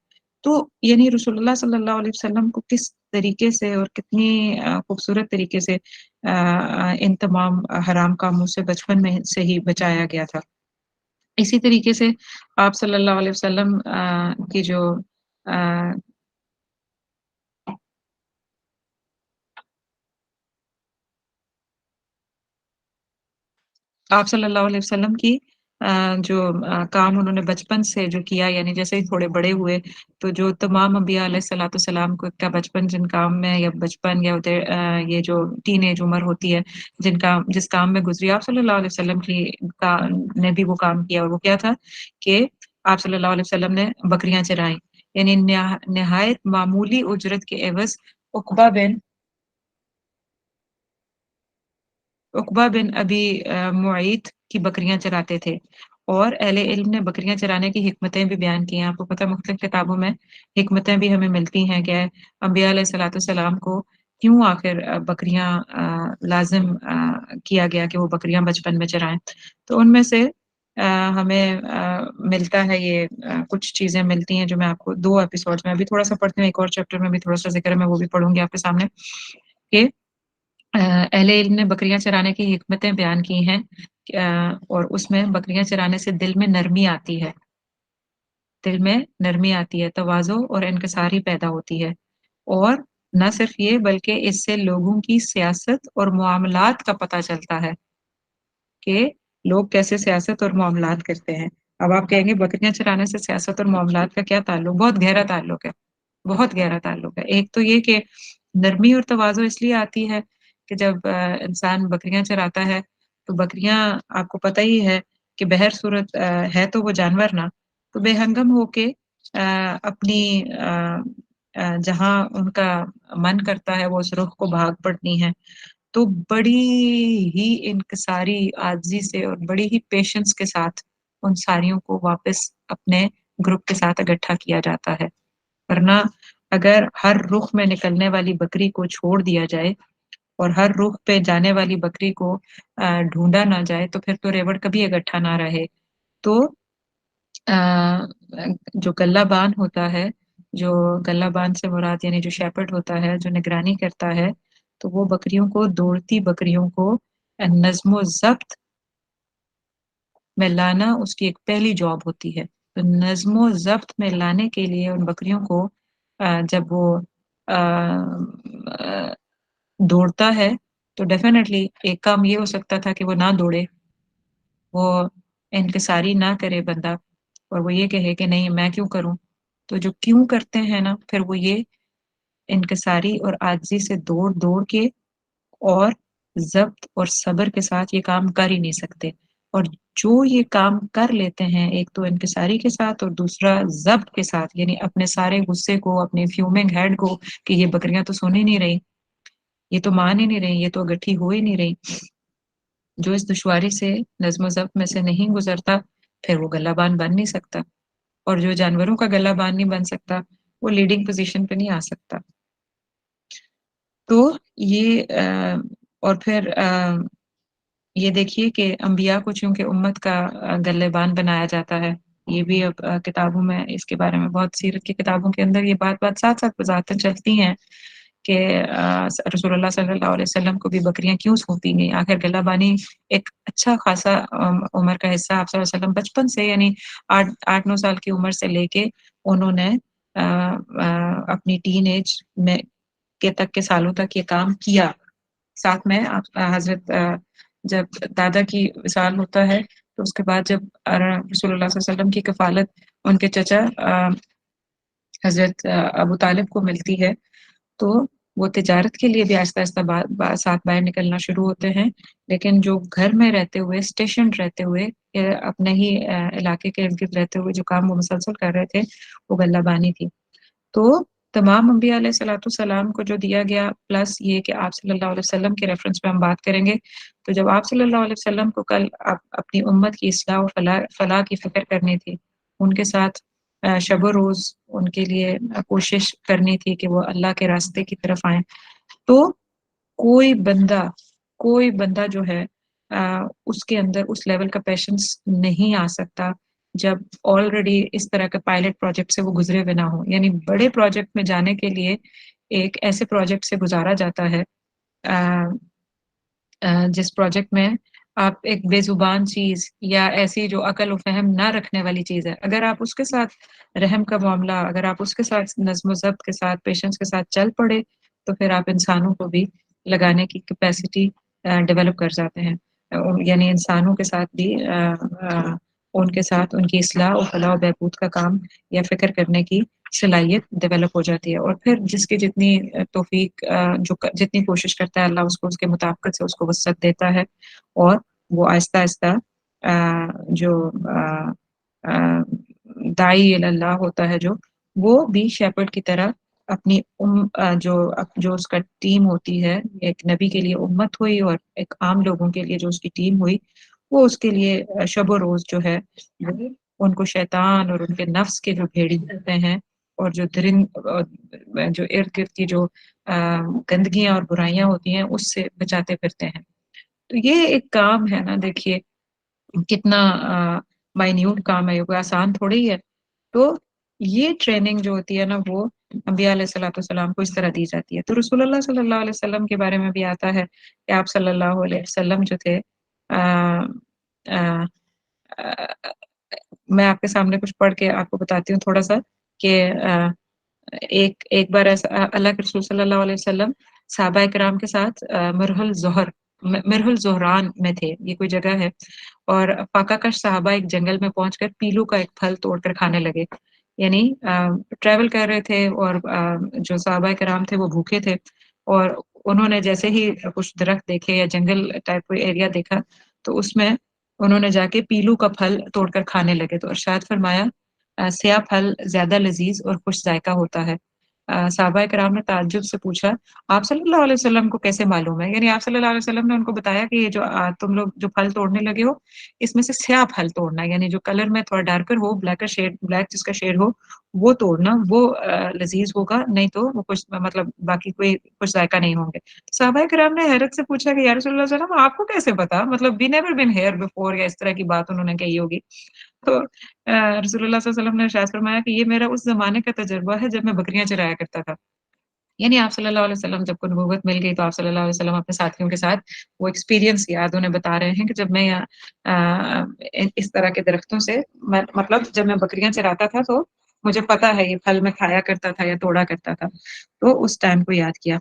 तो यानी रसूलुल्लाह सल्लल्लाहु अलैहि वसल्लम को किस तरीके से और कितनी खूबसूरत तरीके से इन तमाम हराम कामों से बचपन में से ही बचाया गया था। इसी तरीके से आप सल्लल्लाहु अलैहि वसल्लम की जो अ आप सल्लल्लाहु अलैहि वसल्लम की जो काम उन्होंने बचपन से जो किया यानी जैसे ही थोड़े बड़े हुए, तो जो तमाम अम्बिया अलैहिस्सलातु वस्सलाम को का बचपन जिन काम में या बचपन या ये जो टीनेज उम्र होती है, जिस काम में गुज़री आप सल्लल्लाहु अलैहि वसल्लम की का ने भी वो काम किया और वो क्या था कि आप सल्लल्लाहु अलैहि वसल्लम ने बकरियाँ चराई। यानी निहायत मामूली उजरत के एवज़ उक़बा बिन उक़बा बिन अबी मुअैत की बकरियाँ चराते थे और अहले इल्म ने बकरियाँ चराने की हिकमतें भी बयान की हैं। आपको पता है मुख्तलिफ किताबों में हिकमतें भी हमें मिलती हैं कि अम्बिया अलैहिस्सलातु वस्सलाम को क्यों आखिर बकरियाँ लाज़िम किया गया कि वो बकरियाँ बचपन में चराएँ। तो उनमें से हमें मिलता है ये कुछ चीज़ें मिलती हैं जो मैं आपको 2 एपिसोड्स में अभी थोड़ा-सा पढ़ती हूँ, एक और चैप्टर में भी थोड़ा-सा ज़िक्र है, मैं वो भी पढ़ूँगी आपके सामने कि अहले इल्म ने बकरियाँ चराने की हिकमतें बयान की हैं और उसमें बकरियाँ चराने से दिल में नरमी आती है, तवाज़ो और इनकिसारी पैदा होती है और न सिर्फ़ ये बल्कि इससे लोगों की सियासत और मुआमलात का पता चलता है कि लोग कैसे सियासत और मुआमलात करते हैं। अब आप कहेंगे बकरियाँ चराने से सियासत और मुआमलात का क्या ताल्लुक? बहुत गहरा ताल्लुक है। बहुत गहरा ताल्लुक है। एक तो ये कि नरमी और तवाज़ुन इसलिए आती है कि जब इंसान बकरियाँ चराता है, तो बकरियाँ आपको पता ही है कि बहर-सूरत है तो वो जानवर ना, तो बेहंगम होके अपनी जहाँ उनका मन करता है वो उस रुख को भाग पड़ती हैं। तो बड़ी ही इनकिसारी आज़ी से और बड़ी ही पेशेंस के साथ उन सारियों को वापस अपने گروپ کے ساتھ اکٹھا کیا جاتا ہے، ورنہ اگر ہر رخ میں نکلنے والی بکری کو چھوڑ دیا جائے اور ہر رخ پہ جانے والی بکری کو ڈھونڈا نہ جائے تو پھر تو ریوڑ کبھی اکٹھا نہ رہے۔ تو جو گلہ بان ہوتا ہے، جو گلہ بان سے مراد یعنی جو شیپرڈ ہوتا ہے، جو نگرانی کرتا ہے، تو وہ بکریوں کو، دوڑتی بکریوں کو نظم و ضبط میں لانا اس کی ایک پہلی جاب ہوتی ہے۔ تو نظم و ضبط میں لانے کے لیے ان بکریوں کو جب وہ دوڑتا ہے تو ڈیفینیٹلی ایک کام یہ ہو سکتا تھا کہ وہ نہ دوڑے، وہ انکساری نہ کرے بندہ، اور وہ یہ کہے کہ نہیں میں کیوں کروں۔ تو جو کیوں کرتے ہیں نا، پھر وہ یہ انکساری اور عاجزی سے دوڑ دوڑ کے اور ضبط اور صبر کے ساتھ یہ کام کر ہی نہیں سکتے، اور جو یہ کام کر لیتے ہیں، ایک تو انکساری کے ساتھ اور دوسرا ضبط کے ساتھ، یعنی اپنے سارے غصے کو، اپنے فیومنگ ہیڈ کو کہ یہ بکریاں تو سو ہی نہیں رہی، یہ تو مان ہی نہیں رہی، یہ تو اکٹھی ہو ہی نہیں رہی، جو اس دشواری سے نظم و ضبط میں سے نہیں گزرتا پھر وہ گلہ بان بن نہیں سکتا، اور جو جانوروں کا گلہ بان نہیں بن سکتا وہ لیڈنگ پوزیشن پہ نہیں آ سکتا۔ تو یہ اور پھر یہ دیکھیے کہ انبیاء کو چونکہ امت کا گلے بان بنایا جاتا ہے، یہ بھی اب کتابوں میں اس کے بارے میں بہت سیرت کی کتابوں کے اندر یہ بات ساتھ ساتھ وضاحتیں چلتی ہیں کہ رسول اللہ صلی اللہ علیہ وسلم کو بھی بکریاں کیوں سونپی گئیں۔ آخر گلہ بانی ایک اچھا خاصا عمر کا حصہ آپ صلی اللہ علیہ وسلم بچپن سے، یعنی 8-9 سال کی عمر سے لے کے انہوں نے اپنی ٹین ایج میں کے سالوں تک یہ کام کیا۔ ساتھ میں حضرت جب دادا کی وصال ہوتا ہے تو اس کے بعد جب رسول اللہ صلی اللہ علیہ وسلم کی کفالت ان کے چچا حضرت ابو طالب کو ملتی ہے تو وہ تجارت کے لیے بھی آہستہ آہستہ ساتھ باہر نکلنا شروع ہوتے ہیں، لیکن جو گھر میں رہتے ہوئے، اسٹیشن رہتے ہوئے، اپنے ہی علاقے کے ارد گرد رہتے ہوئے جو کام وہ مسلسل کر رہے تھے وہ گلہ بانی تھی۔ تو تمام انبیاء علیہ الصلوۃ والسلام کو جو دیا گیا، پلس یہ کہ آپ صلی اللہ علیہ وسلم کے ریفرنس پہ ہم بات کریں گے، تو جب آپ صلی اللہ علیہ وسلم کو کل اپنی امت کی اصلاح و فلاح کی فکر کرنی تھی، ان کے ساتھ شب و روز ان کے لیے کوشش کرنی تھی کہ وہ اللہ کے راستے کی طرف آئیں، تو کوئی بندہ جو ہے اس کے اندر اس لیول کا پیشنس نہیں آ سکتا جب آلریڈی اس طرح کے پائلٹ پروجیکٹ سے وہ گزرے ہوئے نہ ہوں۔ یعنی بڑے پروجیکٹ میں جانے کے لیے ایک ایسے پروجیکٹ سے گزارا جاتا ہے جس پروجیکٹ میں آپ ایک بے زبان چیز یا ایسی جو عقل و فہم نہ رکھنے والی چیز ہے، اگر آپ اس کے ساتھ رحم کا معاملہ، اگر آپ اس کے ساتھ نظم و ضبط کے ساتھ، پیشنس کے ساتھ چل پڑے تو پھر آپ انسانوں کو بھی لگانے کی کیپیسٹی ڈیولپ کر جاتے ہیں، یعنی انسانوں کے ساتھ بھی ان کے ساتھ ان کی اصلاح و فلاح و بہبود کا کام یا فکر کرنے کی صلاحیت ڈیولپ ہو جاتی ہے، اور پھر جس کی جتنی توفیق جتنی کوشش کرتا ہے اللہ اس کو اس کے مطابقت سے اس کو وسعت دیتا ہے، اور وہ آہستہ آہستہ جو داعی اللہ ہوتا ہے جو، وہ بھی شیپرڈ کی طرح اپنی جو اس کا ٹیم ہوتی ہے، ایک نبی کے لیے امت ہوئی اور ایک عام لوگوں کے لیے جو اس کی ٹیم ہوئی، وہ اس کے لیے شب و روز جو ہے ان کو شیطان اور ان کے نفس کے جو بھیڑی ہوتے ہیں اور جو جو ارد گرد کی جو گندگیاں اور برائیاں ہوتی ہیں اس سے بچاتے پھرتے ہیں۔ تو یہ ایک کام ہے نا، دیکھیے کتنا مائنیوٹ کام ہے، یہ کوئی آسان تھوڑی ہے۔ تو یہ ٹریننگ جو ہوتی ہے نا وہ انبیاء علیہ الصلوۃ والسلام کو اس طرح دی جاتی ہے۔ تو رسول اللہ صلی اللہ علیہ وسلم کے بارے میں بھی آتا ہے کہ آپ صلی اللہ علیہ وسلم جو تھے میں آپ کے سامنے کچھ پڑھ کے آپ کو بتاتی ہوں تھوڑا سا کہ ایک بار ایسا اللہ کے رسول صلی اللہ علیہ وسلم صحابہ کرام کے ساتھ مرح الزہران میں تھے، یہ کوئی جگہ ہے، اور فاقہ کش صحابہ ایک جنگل میں پہنچ کر پیلو کا ایک پھل توڑ کر کھانے لگے، یعنی ٹریول کر رہے تھے اور جو صحابہ کرام تھے وہ بھوکے تھے، اور انہوں نے جیسے ہی کچھ درخت دیکھے یا جنگل ٹائپ کوئی ایریا دیکھا تو اس میں انہوں نے جا کے پیلو کا پھل توڑ کر کھانے لگے، تو ارشاد فرمایا سیاہ پھل زیادہ لذیذ اور خوش ذائقہ ہوتا ہے، صحابہ کرام نے تعज्जुब से पूछा, आप सल्लल्लाहु अलैहि वसल्लम को कैसे मालूम है? यानी आप सल्लल्लाहु अलैहि वसल्लम ने उनको बताया कि ये जो तुम लोग जो फल तोड़ने लगे हो, इसमें से स्याह फल तोड़ना, यानी जो कलर में थोड़ा डार्कर हो, ब्लैक जिसका शेड हो, वो तोड़ना, वो लज़ीज़ होगा, नहीं तो वो कुछ मतलब बाकी कोई कुछ जायका नहीं होंगे। सहाबाए किराम ने हैरत से पूछा कि या रसूलल्लाह सल्लल्लाहु अलैहि वसल्लम आपको कैसे पता? मतलब we never been here before या इस तरह की बात उन्होंने कही होगी। तो रसूलुल्लाह सल्लल्लाहु अलैहि वसल्लम ने इरशाद फरमाया कि ये मेरा उस ज़माने का तजुर्बा है जब मैं बकरियाँ चराया करता था। यानी आप सल्लल्लाहु अलैहि वसल्लम जब को नबूवत मिल गई तो आप सल्लल्लाहु अलैहि वसल्लम अपने साथियों के साथ वो एक्सपीरियंस याद उन्हें बता रहे हैं कि जब मैं इस तरह के दरख्तों से मैं मतलब जब मैं बकरियाँ चराता था तो मुझे पता है ये फल मैं खाया करता था या तोड़ा करता था। तो उस टाइम को याद किया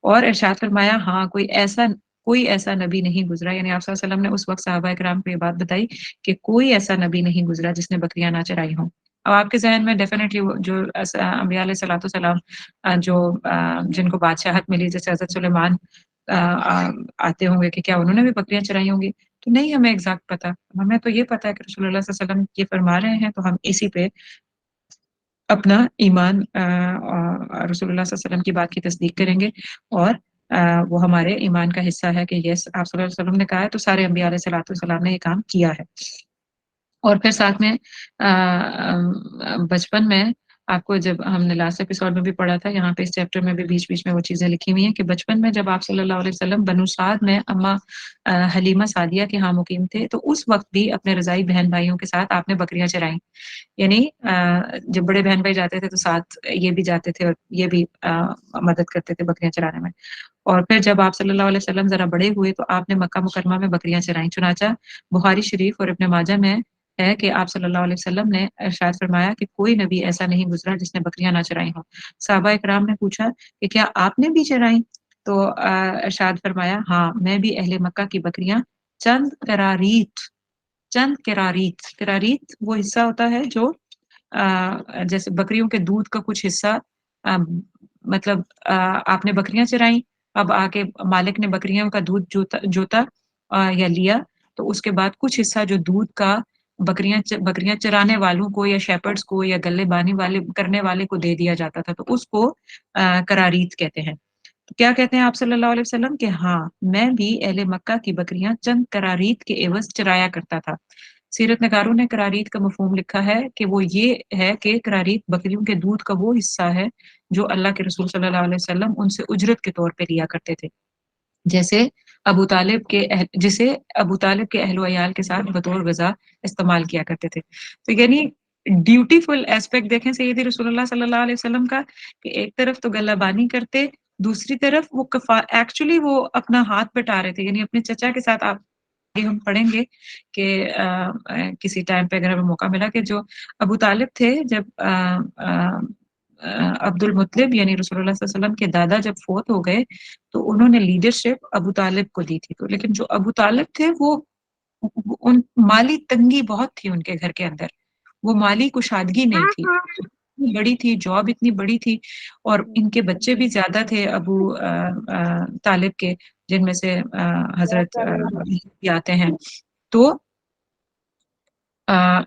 और इरशाद फरमाया हाँ, कोई ऐसा नबी नहीं गुज़रा यानी आप सल्लल्लाहु अलैहि वसल्लम ने उस वक़्त सहाबा किराम को ये बात बताई कि कोई ऐसा नबी नहीं गुज़रा जिसने बकरियाँ ना चराई हों। अब आपके ज़हन में डेफ़िनेटली वो जो अंबिया अलैहिस्सलातु वस्सलाम जिनको बादशाहत मिली जैसे हज़रत सुलेमान आते होंगे कि क्या उन्होंने भी बकरियाँ चराई होंगी? तो नहीं हमें एग्ज़ैक्ट पता। हमें तो ये पता है कि रसूलुल्लाह सल्लल्लाहु अलैहि वसल्लम ये फरमा रहे हैं तो हम इसी पे अपना ईमान रसूलुल्लाह सल्लल्लाहु अलैहि वसल्लम की बात की तस्दीक करेंगे और वो हमारे ईमान का हिस्सा है कि यस आप सल्लल्लाहु अलैहि वसल्लम ने कहा है तो सारे अंबिया अलैहिस्सलातु वस्सलाम ने ये काम किया है। और फिर साथ में बचपन में आपको जब हमने लास्ट एपिसोड में भी पढ़ा था, यहाँ पे इस चैप्टर में भी बीच-बीच में वो चीज़ें लिखी हुई हैं कि बचपन में जब आप सल्लल्लाहु अलैहि वसल्लम बनु साद में अम्मा हलीमा सादिया के यहाँ मुकीम थे, तो उस वक़्त भी अपने रज़ाई बहन-भाइयों के साथ आपने बकरियाँ चराई। यानी जब बड़े बहन-भाई जाते थे तो साथ ये भी जाते थे और ये भी मदद करते थे बकरियाँ चराने में। और फिर जब आप सल्लल्लाहु अलैहि वसल्लम ज़रा बड़े हुए तो आपने मक्का मुकरमा में बकरियाँ चराई। चुनांचा बुखारी शरीफ और इब्न माजा में है कि आप सल्लल्लाहु अलैहि वसल्लम ने इरशाद फरमाया कि कोई नबी ऐसा नहीं गुज़रा जिसने बकरियाँ ना चराई हों। सहाबा इकराम ने पूछा कि क्या आपने भी चराई? तो इरशाद फरमाया हाँ, मैं भी अहले मक्का की बकरियाँ चंद करारीत चंद करारीत करारीत वो हिस्सा होता है जो जैसे बकरियों के दूध का कुछ हिस्सा अ, मतलब आपने बकरियाँ चराई, अब आके मालिक ने बकरियों का दूध जोता या लिया, तो उसके बाद कुछ हिस्सा जो दूध का बकरियाँ चराने वालों को या शेपर्ड्स को या गल्लेबानी वाले करने वाले को दे दिया जाता था, तो उसको करारीत कहते हैं। तो क्या कहते हैं आप सल्लल्लाहु अलैहि वसल्लम कि हाँ, मैं भी अहले मक्का की बकरियाँ चंद करारीत के एवज़ चराया करता था। सीरत नगारों ने करारीत का मफ़हूम लिखा है कि वो ये है कि करारीत बकरियों के दूध का वो हिस्सा है, जो अल्लाह के रसूल सल्लल्लाहु अलैहि वसल्लम उनसे उजरत के तौर पे लिया करते थे। जैसे जिसे अबू तालिब के अहलो-अयाल के साथ बतौर ग़िज़ा इस्तेमाल किया करते थे। तो यानी ड्यूटीफुल एस्पेक्ट देखें सय्यदी रसूलुल्लाह सल्लल्लाहु अलैहि वसल्लम का कि एक तरफ तो गल्लाबानी करते, दूसरी तरफ वो एक्चुअली वो अपना हाथ बटा रहे थे, यानी अपने चचा के साथ आप आगे हम पढ़ेंगे कि किसी टाइम पे अगर हमें मौका मिला कि जो अबू तालिब थे जब अब्दुल मुत्तलिब यानी रसूलुल्लाह सल्लल्लाहु अलैहि वसल्लम के दादा जब फ़ौत हो गए, तो उन्होंने लीडरशिप अबू तालिब को दी थी। तो लेकिन जो अबू तालिब थे वो उन माली तंगी बहुत थी उनके घर के अंदर, वो माली कुशादगी नहीं थी। इतनी बड़ी थी, जॉब इतनी बड़ी थी और इनके बच्चे भी ज़्यादा थे तालिब के, जिनमें से हज़रत भी आते हैं। तो अ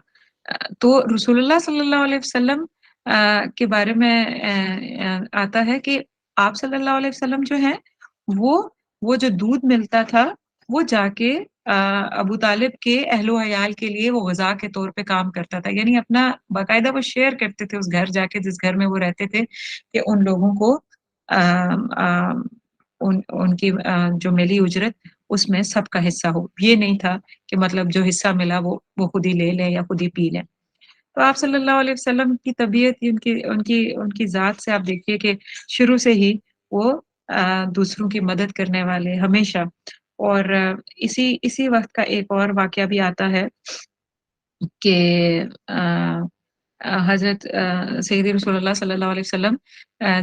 तो रसूलुल्लाह सल्लल्लाहु अलैहि वसल्लम के बारे में आता है कि आप सल्लल्लाहु अलैहि वसल्लम जो हैं, वो वो जो दूध मिलता था, वो जाके अबू तालिब के अहलो-अयाल के लिए वो ग़िज़ा के तौर पे काम करता था। यानी अपना बाकायदा वो शेयर करते थे उस घर जाके जिस घर में वो रहते थे कि उन लोगों को अ अ, उनकी जो मिली उजरत उसमें सबका हिस्सा हो। ये नहीं था कि मतलब जो हिस्सा मिला वो खुद ही ले लें या खुद ही पी लें। तो आप सल्लल्लाहु अलैहि वसल्लम की तबीयत ही उनकी उनकी उनकी ज़ात से आप देखिए कि शुरू से ही वो दूसरों की मदद करने वाले हमेशा और इसी इसी वक़्त का एक और वाक़या भी आता है कि हज़रत सय्यदी रसूलुल्लाह सल्लल्लाहु अलैहि वसल्लम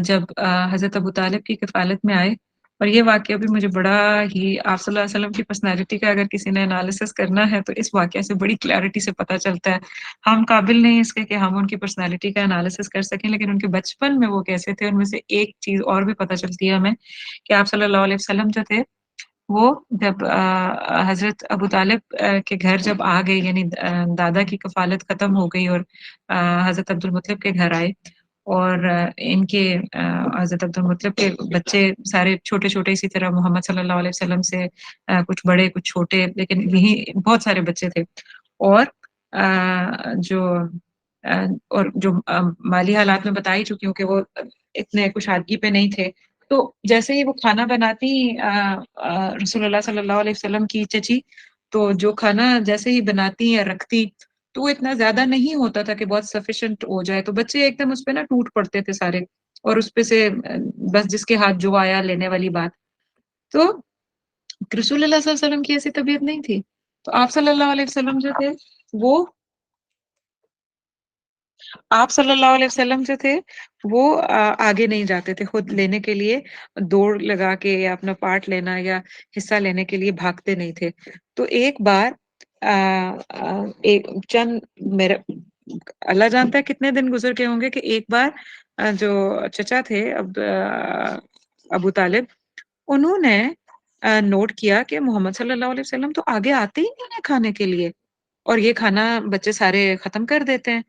जब हज़रत अबू तालिब की कफ़ालत में आए और ये वाक़या भी मुझे बड़ा ही आप सल्लल्लाहु अलैहि वसल्लम की पर्सनैलिटी का अगर किसी ने एनालिसिस करना है तो इस वाक़या से बड़ी क्लैरिटी से पता चलता है। हम काबिल नहीं इसके कि हम उनकी पर्सनैलिटी का एनालिसिस कर सकें, लेकिन उनके बचपन में वो कैसे थे, उनमें से एक चीज़ और भी पता चलती है हमें कि आप सल्लल्लाहु अलैहि वसल्लम जो थे वो जब हज़रत अबू तालिब के घर जब आ गए यानी दादा की कफ़ालत ख़त्म हो गई और अ, हज़रत अब्दुल मुत्तलिब के घर आए اور ان کے حضرت عبد المطلب کے بچے سارے چھوٹے چھوٹے، اسی طرح محمد صلی اللہ علیہ وسلم سے کچھ بڑے کچھ چھوٹے، لیکن یہی بہت سارے بچے تھے۔ اور جو اور جو مالی حالات میں بتا ہی چکی ہوں کہ وہ اتنے کشادگی پہ نہیں تھے، تو جیسے ہی وہ کھانا بناتی رسول اللہ صلی اللہ علیہ وسلم کی چچی، تو جو کھانا جیسے ہی بناتی یا رکھتی تو وہ اتنا زیادہ نہیں ہوتا تھا کہ بہت سفیشینٹ ہو جائے، تو بچے ایک دم اس پہ نا ٹوٹ پڑتے تھے سارے، اور اس پہ سے بس جس کے ہاتھ جو آیا لینے والی بات۔ تو رسول اللہ صلی اللہ علیہ وسلم کی ایسی طبیعت نہیں تھی، تو آپ صلی اللہ علیہ وسلم جو تھے وہ آپ صلی اللہ علیہ وسلم جو تھے وہ آگے نہیں جاتے تھے خود لینے کے لیے، دوڑ لگا کے یا اپنا پارٹ لینا یا حصہ لینے کے لیے بھاگتے نہیں تھے۔ تو ایک بار ایک چند میرا اللہ جانتا ہے کتنے دن گزر کے ہوں گے کہ ایک بار جو چچا تھے ابو طالب، انہوں نے نوٹ کیا کہ محمد صلی اللہ علیہ وسلم تو آگے آتے ہی نہیں ہیں کھانے کے لیے، اور یہ کھانا بچے سارے ختم کر دیتے ہیں۔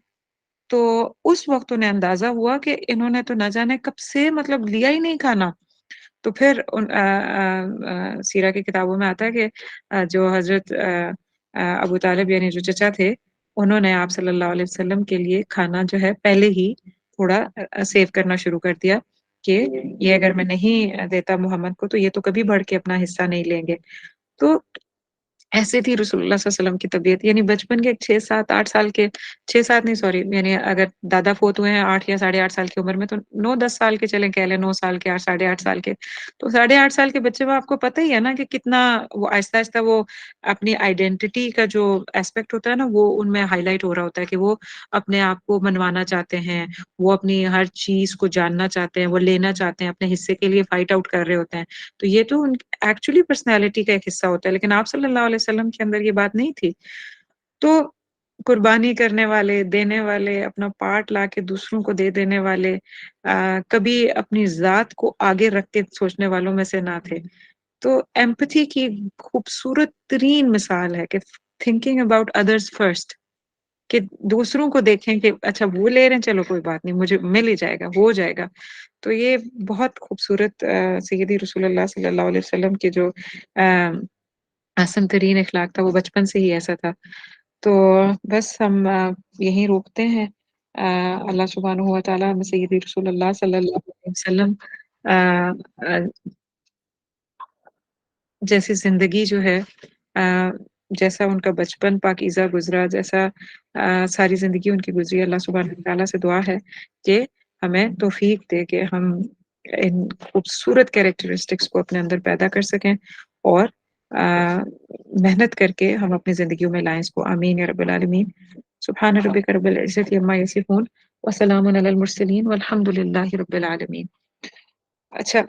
تو اس وقت انہیں اندازہ ہوا کہ انہوں نے تو نہ جانے کب سے مطلب لیا ہی نہیں کھانا۔ تو پھر سیرہ کی کتابوں میں آتا ہے کہ جو حضرت ابو طالب یعنی جو چچا تھے، انہوں نے آپ صلی اللہ علیہ وسلم کے لیے کھانا جو ہے پہلے ہی تھوڑا سیو کرنا شروع کر دیا کہ یہ اگر میں نہیں دیتا محمد کو تو یہ تو کبھی بڑھ کے اپنا حصہ نہیں لیں گے۔ تو ایسے تھی رسول اللہ صلی اللہ علیہ وسلم کی طبیعت، یعنی بچپن کے 6 7 8 سال کے، 6 7 نہیں سوری، یعنی اگر دادا فوت ہوئے ہیں 8 یا 8.5 سال کی عمر میں، تو 9 10 سال کے چلیں کہہ لیں، 9 سال کے 8 8.5 سال کے، تو 8.5 سال کے بچے میں آپ کو پتہ ہی ہے نا کہ کتنا وہ آہستہ آہستہ وہ اپنی آئیڈینٹی کا جو ایسپیکٹ ہوتا ہے نا وہ ان میں ہائی لائٹ ہو رہا ہوتا ہے کہ وہ اپنے آپ کو منوانا چاہتے ہیں، وہ اپنی ہر چیز کو جاننا چاہتے ہیں، وہ لینا چاہتے ہیں، اپنے حصے کے لیے فائٹ آؤٹ کر رہے ہوتے ہیں۔ تو یہ تو ان ایکچولی پرسنالٹی کا ایک حصہ ہوتا ہے، لیکن آپ صلی اللہ علیہ وسلم کے اندر یہ بات نہیں تھی۔ تو قربانی کرنے والے، دینے والے، اپنا پارٹ لا کے دوسروں کو دے دینے والے، کبھی اپنی ذات کو آگے رکھ کے سوچنے والوں میں سے نہ تھے۔ تو ایمپتھی کی خوبصورت ترین مثال ہے کہ تھنکنگ اباؤٹ ادرس فرسٹ، کہ دوسروں کو دیکھیں کہ اچھا وہ لے رہے ہیں، چلو کوئی بات نہیں، مجھے مل ہی جائے گا، ہو جائے گا۔ تو یہ بہت خوبصورت سیدی رسول اللہ صلی اللہ علیہ وسلم کے جو حسن ترین اخلاق تھا وہ بچپن سے ہی ایسا تھا۔ تو بس ہم یہیں روکتے ہیں۔ اللہ سبحانہ و تعالیٰ ہمیں سیدی رسول اللہ صلی اللہ علیہ وسلم آ، آ، جیسی زندگی جو ہے، جیسا ان کا بچپن پاکیزہ گزرا، جیسا ساری زندگی ان کی گزری، اللہ سبحانہ و تعالیٰ سے دعا ہے کہ ہمیں توفیق دے کہ ہم ان خوبصورت کیریکٹرسٹکس کو اپنے اندر پیدا کر سکیں، اور محنت کر کے ہم اپنی زندگیوں میں لائیں اس کو۔ آمین یا رب العالمین۔ سبحان ربک رب العزت عما یصفون وسلام علی المرسلین والحمد للہ رب العالمین۔ اچھا،